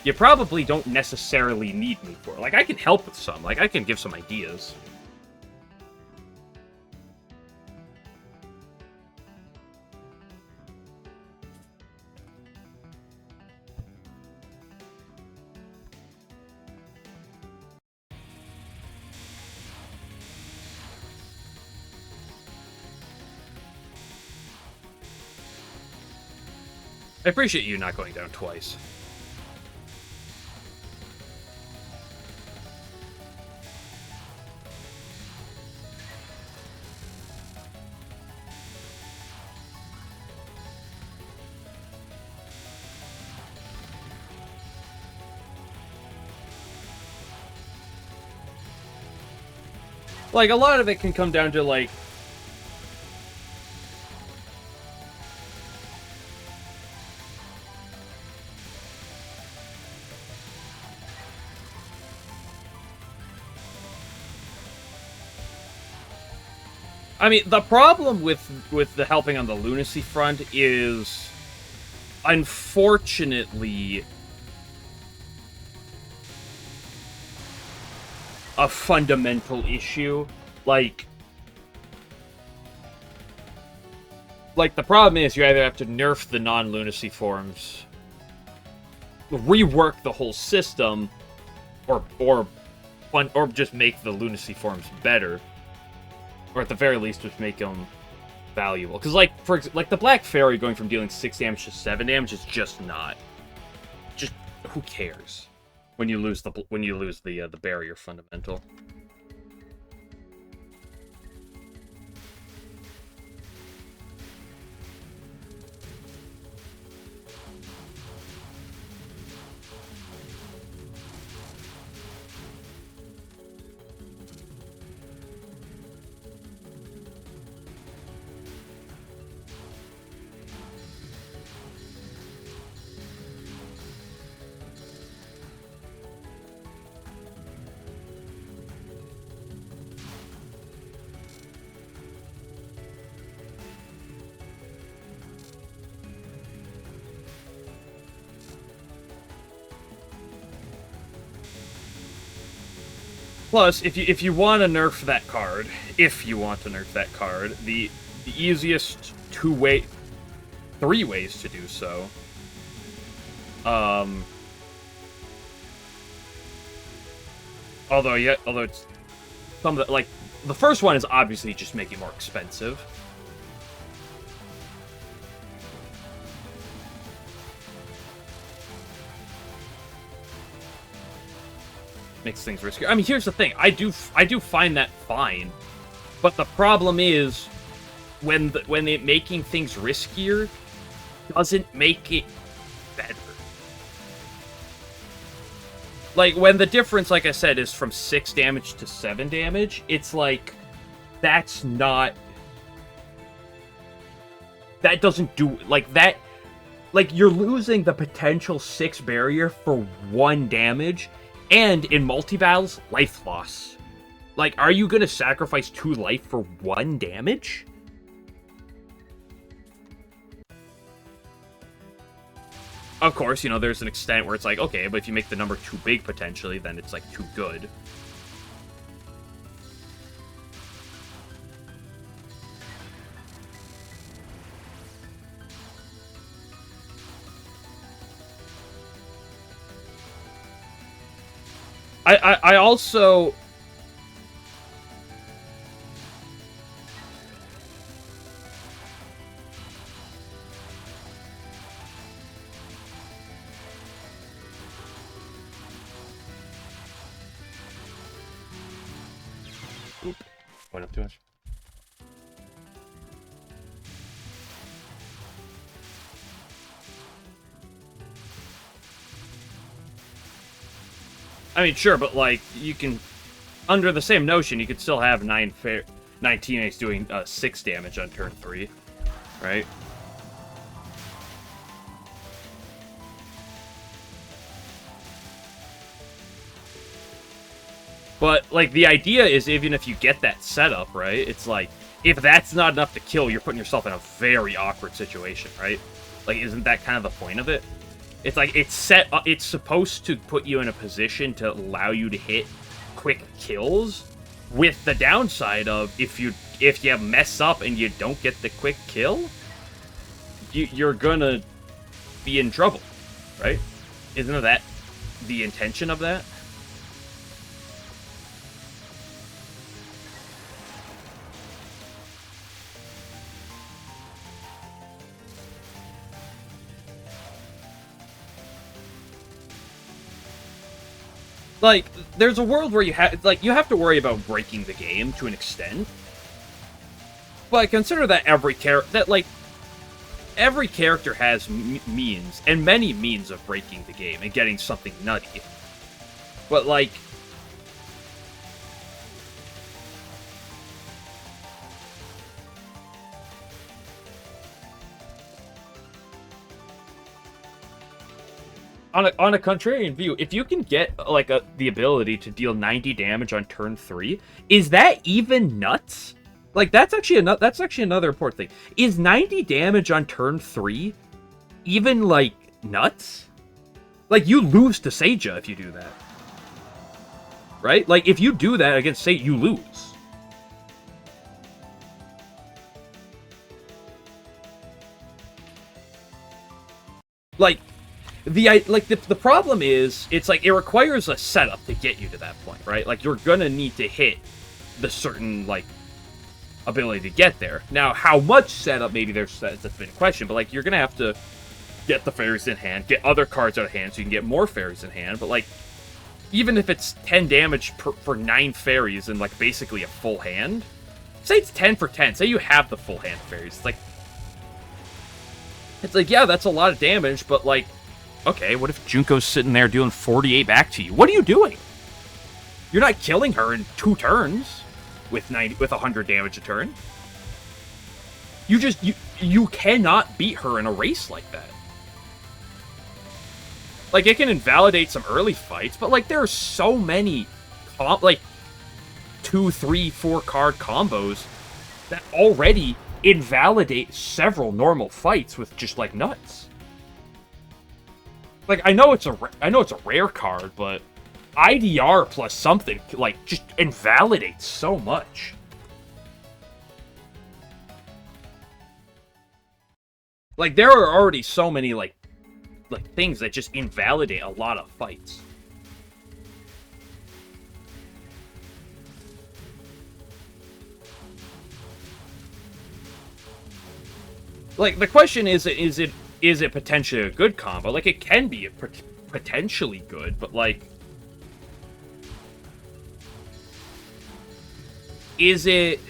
you probably don't necessarily need me for. Like, I can help with some. Like, I can give some ideas. I appreciate you not going down twice. Like, a lot of it can come down to, like... I mean, the problem with the helping on the lunacy front is, unfortunately, a fundamental issue. Like, the problem is you either have to nerf the non-lunacy forms, rework the whole system, or just make the lunacy forms better. Or at the very least, just make them valuable. Because, like, like the Black Fairy going from dealing 6 damage to 7 damage is just not. Just who cares when you lose the barrier fundamental. Plus, if you want to nerf that card, the easiest three ways to do so. Although it's some of the, like, the first one is obviously just make it more expensive. Makes things riskier. I mean, here's the thing. I do find that fine, but the problem is when making things riskier doesn't make it better. Like, when the difference, like I said, is from 6 damage to 7 damage, it's like, that's not... That doesn't do... Like, that... Like, you're losing the potential 6 barrier for 1 damage, and in multi-battles, life loss. Like, are you gonna sacrifice 2 life for 1 damage? Of course, you know, there's an extent where it's like, okay, but if you make the number too big, potentially, then it's, like, too good. I also... Oop. Went up too much. I mean, sure, but, like, you can... Under the same notion, you could still have 9 teammates doing 6 damage on turn 3, right? But, like, the idea is even if you get that setup, right, it's like, if that's not enough to kill, you're putting yourself in a very awkward situation, right? Like, isn't that kind of the point of it? It's like, it's set up, it's supposed to put you in a position to allow you to hit quick kills, with the downside of, if you mess up and you don't get the quick kill, you're gonna be in trouble, right? Isn't that the intention of that? Like, there's a world where you have to worry about breaking the game to an extent. But consider that every character has means, and many means of breaking the game and getting something nutty. But, like... On a contrarian view, if you can get, like, the ability to deal 90 damage on turn 3, is that even nuts? Like, that's actually another important thing. Is 90 damage on turn 3 even, like, nuts? Like, you lose to Seija if you do that. Right? Like, if you do that against Seija, you lose. Like... The problem is, it's like, it requires a setup to get you to that point, right? Like, you're gonna need to hit the certain, like, ability to get there. Now, how much setup, maybe that's a big question, but, like, you're gonna have to get the fairies in hand, get other cards out of hand so you can get more fairies in hand, but, like, even if it's 10 damage for 9 fairies and, like, basically a full hand, say it's 10 for 10, say you have the full hand fairies, it's like, yeah, that's a lot of damage, but, like, okay, what if Junko's sitting there doing 48 back to you? What are you doing? You're not killing her in 2 turns with 100 damage a turn. You cannot beat her in a race like that. Like, it can invalidate some early fights, but, like, there are so many, like, 2, 3, 4 card combos that already invalidate several normal fights with just, like, nuts. Like, I know it's a rare card, but IDR plus something, like, just invalidates so much. Like, there are already so many, like things that just invalidate a lot of fights. Like, the question is it potentially a good combo? Like, it can be potentially good, but, like... Is it...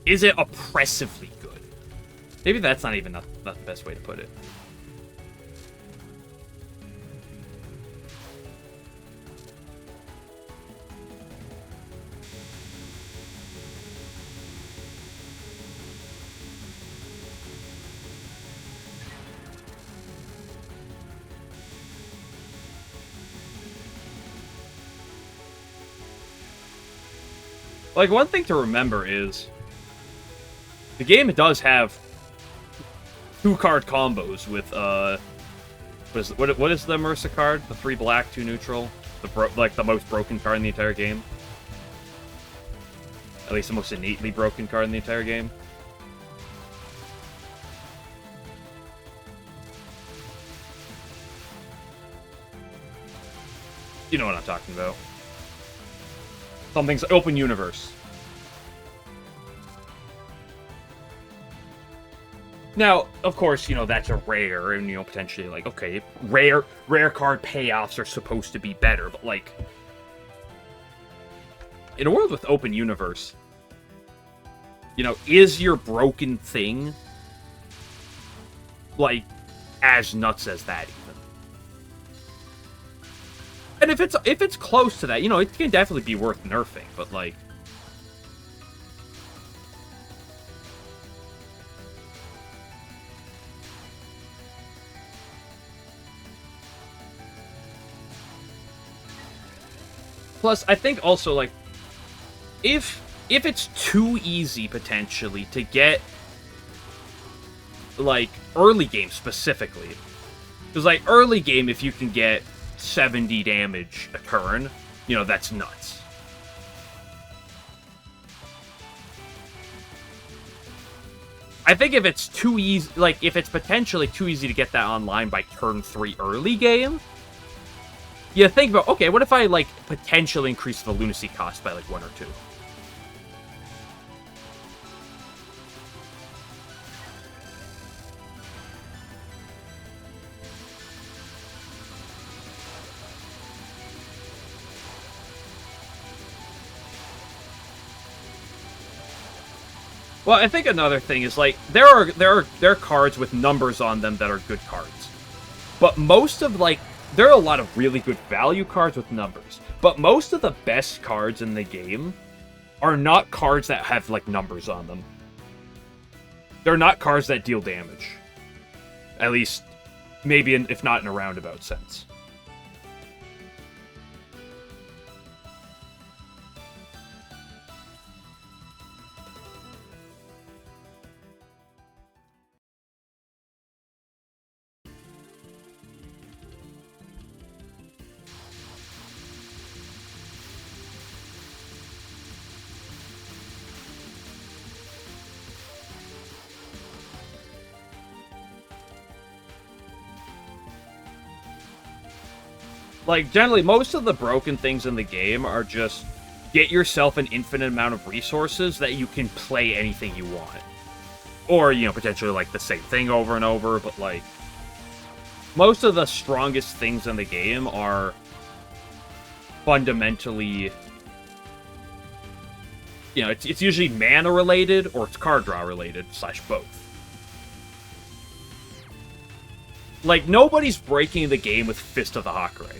Is it oppressively good? Maybe that's not even the best way to put it. Like, one thing to remember is the game does have 2-card combos with what is the Mercy card? The 3 black, 2 neutral, the most broken card in the entire game. At least the most innately broken card in the entire game. You know what I'm talking about. Something's open universe. Now, of course, that's a rare, and potentially like, okay, rare card payoffs are supposed to be better, but like, in a world with open universe, is your broken thing like as nuts as that even? And if it's close to that, it can definitely be worth nerfing, but like. Plus, I think also, like, if it's too easy, potentially, to get, like, early game specifically. Because, like, early game, if you can get 70 damage a turn, that's nuts. I think if it's too easy, like, if it's potentially too easy to get that online by turn 3 early game, you think about, okay, what if I, like, potentially increase the lunacy cost by, like, 1 or 2? Well, I think another thing is, like, there are cards with numbers on them that are good cards. But most of, like, there are a lot of really good value cards with numbers, but most of the best cards in the game are not cards that have, like, numbers on them. They're not cards that deal damage. At least, maybe if not in a roundabout sense. Like, generally, most of the broken things in the game are just get yourself an infinite amount of resources that you can play anything you want. Or, potentially, like, the same thing over and over, but, like, most of the strongest things in the game are fundamentally, it's usually mana-related, or it's card draw-related, / both. Like, nobody's breaking the game with Fist of the Hakurai.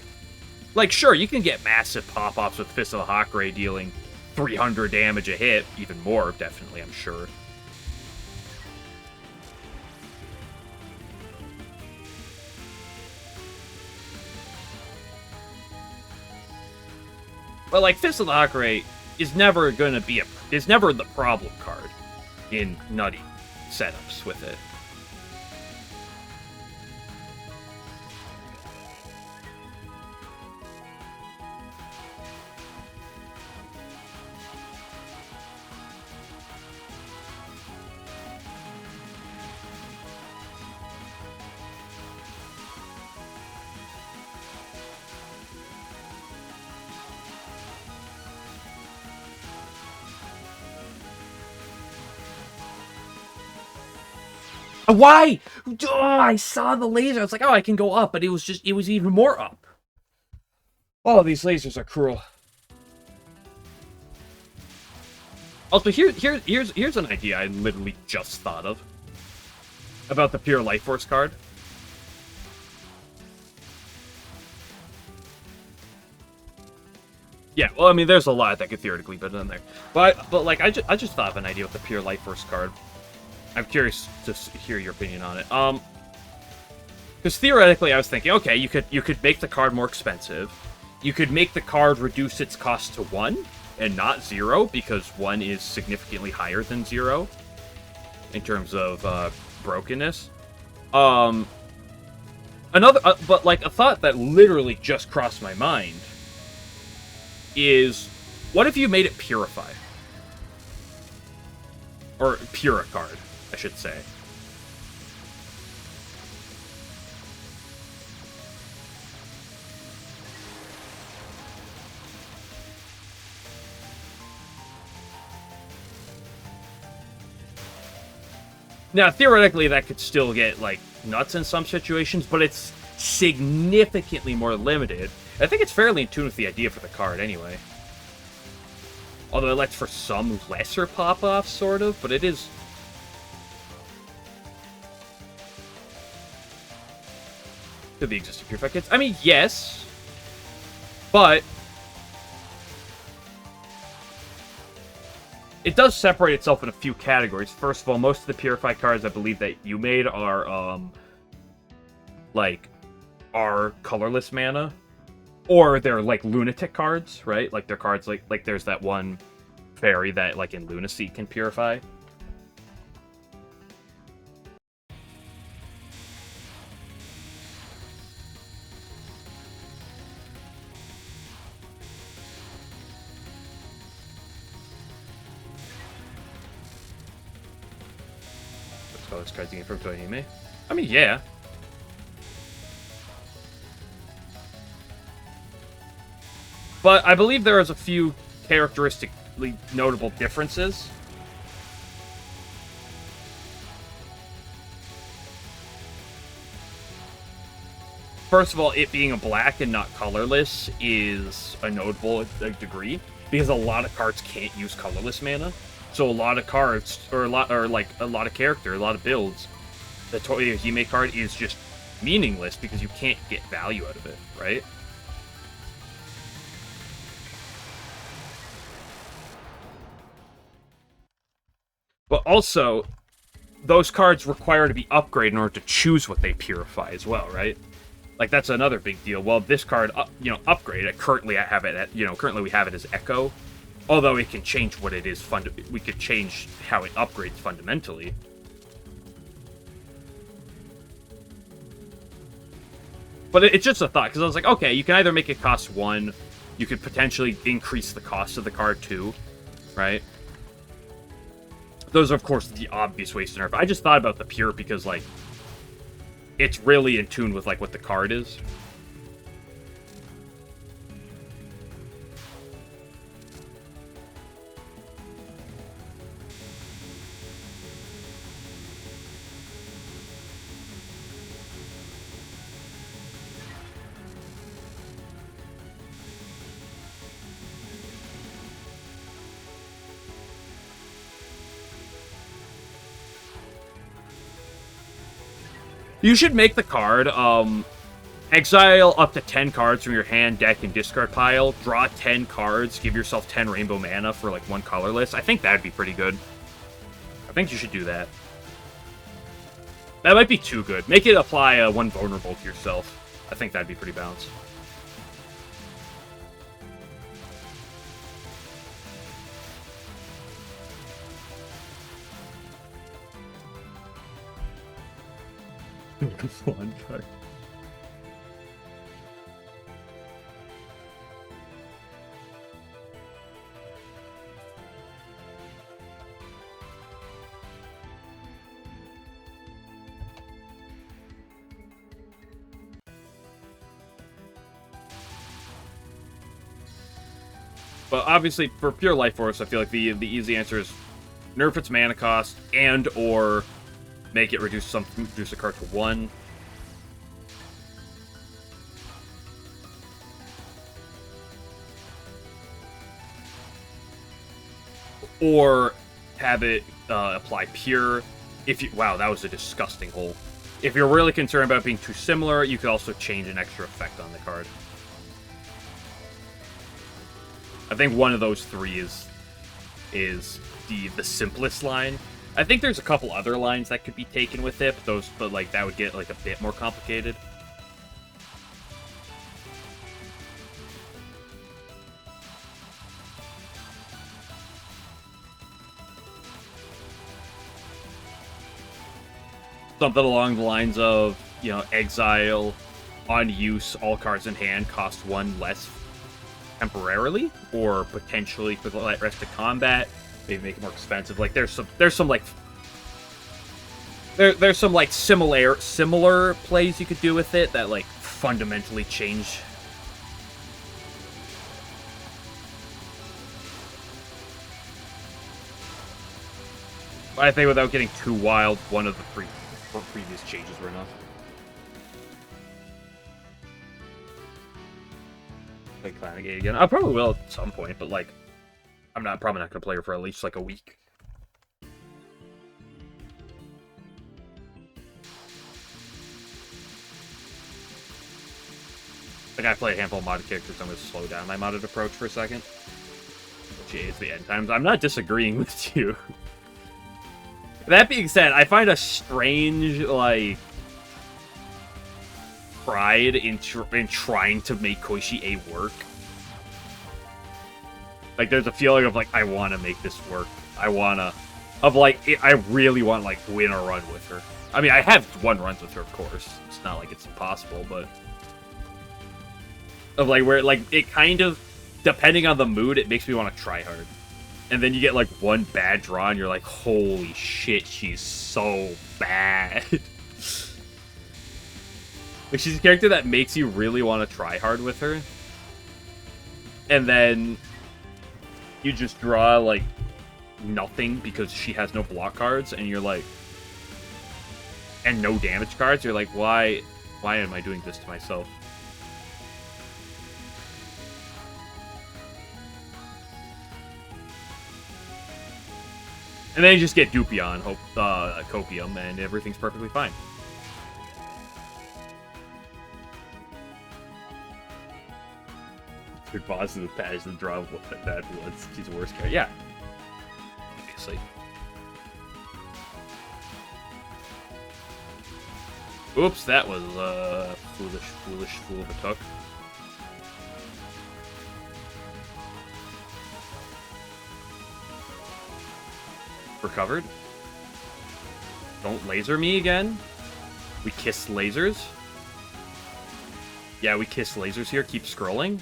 Like, sure, you can get massive pop-offs with Fist of the Hakurai dealing 300 damage a hit. Even more, definitely, I'm sure. But, like, Fist of the Hakurai is never going to be is never the problem card in nutty setups with it. Why? Oh, I saw the laser. I was like, oh, I can go up, but it was even more up. Oh, these lasers are cruel. Also, here's an idea I literally just thought of. About the Pure Life Force card. Yeah, well, I mean, there's a lot that could theoretically be in there. But like, I just thought of an idea with the Pure Life Force card. I'm curious to hear your opinion on it. Because theoretically, I was thinking, okay, you could make the card more expensive. You could make the card reduce its cost to 1 and not 0, because 1 is significantly higher than 0 in terms of brokenness. But like, a thought that literally just crossed my mind is, what if you made it Purify? Or Pura card, I should say. Now, theoretically, that could still get, like, nuts in some situations, but it's significantly more limited. I think it's fairly in tune with the idea for the card, anyway. Although it lets for some lesser pop-offs, sort of, but it is... to the existing Purify kits. I mean, yes, but... it does separate itself in a few categories. First of all, most of the Purify cards I believe that you made are, are colorless mana. Or they're, like, lunatic cards, right? Like, they're cards like there's that one fairy that, like, in Lunacy can purify. Let's call this card from Touhou. I mean, yeah. But I believe there is a few characteristically notable differences. First of all, it being a black and not colorless is a notable degree, because a lot of cards can't use colorless mana. So a lot of cards, or a lot of character, a lot of builds, the Touhou card is just meaningless because you can't get value out of it, right? But also, those cards require to be upgraded in order to choose what they purify as well, right? Like, that's another big deal. Well, this card, upgrade. Currently, I have it at, currently we have it as Echo. Although it can change what it is, we could change how it upgrades fundamentally. But it's just a thought, because I was like, okay, you can either make it cost 1, you could potentially increase the cost of the card 2, right? Those are, of course, the obvious ways to nerf. I just thought about the pure because, like, it's really in tune with, like, what the card is. You should make the card, exile up to 10 cards from your hand, deck, and discard pile, draw 10 cards, give yourself 10 rainbow mana for, like, 1 colorless. I think that'd be pretty good. I think you should do that. That might be too good. Make it apply 1 vulnerable to yourself. I think that'd be pretty balanced. One card. But obviously, for pure Life Force, I feel like the easy answer is nerf its mana cost and or make it reduce a card to 1. Or have it apply pure. If you wow, that was a disgusting hole. If you're really concerned about being too similar, you could also change an extra effect on the card. I think one of those 3 is the simplest line. I think there's a couple other lines that could be taken with it, but like that would get like a bit more complicated. Something along the lines of, exile, on use, all cards in hand cost 1 less temporarily, or potentially for the rest of combat. Maybe make it more expensive. Like there's some similar plays you could do with it that like fundamentally change. I think without getting too wild, one of the previous changes were enough. Play Planet Gate again. I probably will at some point, but like, I'm probably not gonna play her for at least like a week. Like, I play a handful of modded characters, I'm gonna slow down my modded approach for a second. Which aids the end times. I'm not disagreeing with you. That being said, I find a strange, like, pride in trying to make Koishi A work. Like, there's a feeling of, like, I want to make this work. I really want, like, win a run with her. I mean, I have won runs with her, of course. It's not like it's impossible, but... Of, like, where, like, it kind of, depending on the mood, it makes me want to try hard. And then you get, like, one bad draw, and you're like, holy shit, she's so bad. Like, she's a character that makes you really want to try hard with her. And then you just draw, like, nothing because she has no block cards, and you're like... And no damage cards, you're like, why am I doing this to myself? And then you just get Dupion, Copium, and everything's perfectly fine. Your boss is the patch the draw that was. She's the worst character. Yeah. Obviously. Oops, that was foolish fool of a tuck. Recovered. Don't laser me again. We kiss lasers. Yeah, we kiss lasers here. Keep scrolling.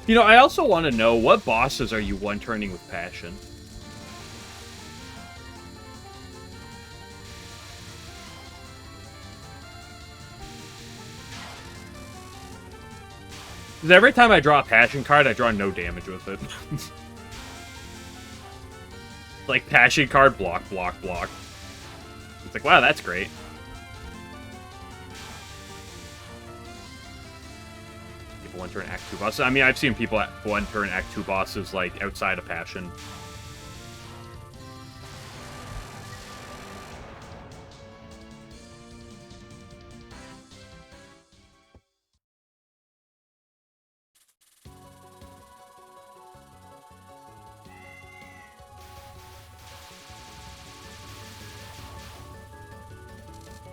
You know, I also want to know, what bosses are you one-turning with passion? Because every time I draw a passion card, I draw no damage with it. Like, passion card, block, block, block. It's like, wow, that's great. One-turn Act 2 bosses. I mean, I've seen people at one-turn Act 2 bosses, like, outside of Passion.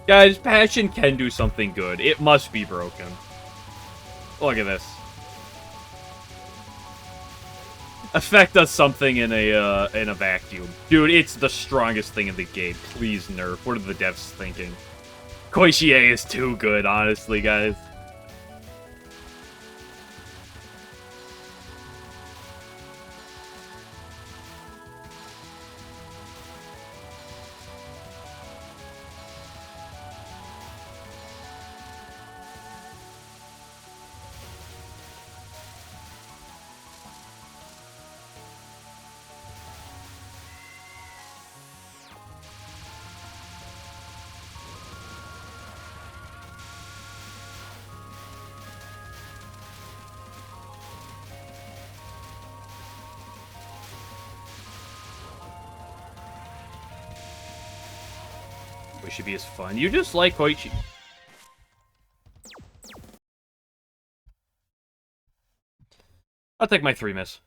Guys, Passion can do something good. It must be broken. Look at this. Effect does something in a vacuum. Dude, it's the strongest thing in the game. Please nerf. What are the devs thinking? Koishie is too good, honestly, guys. Koichi is fun. You just like Koichi. I'll take my 3 miss.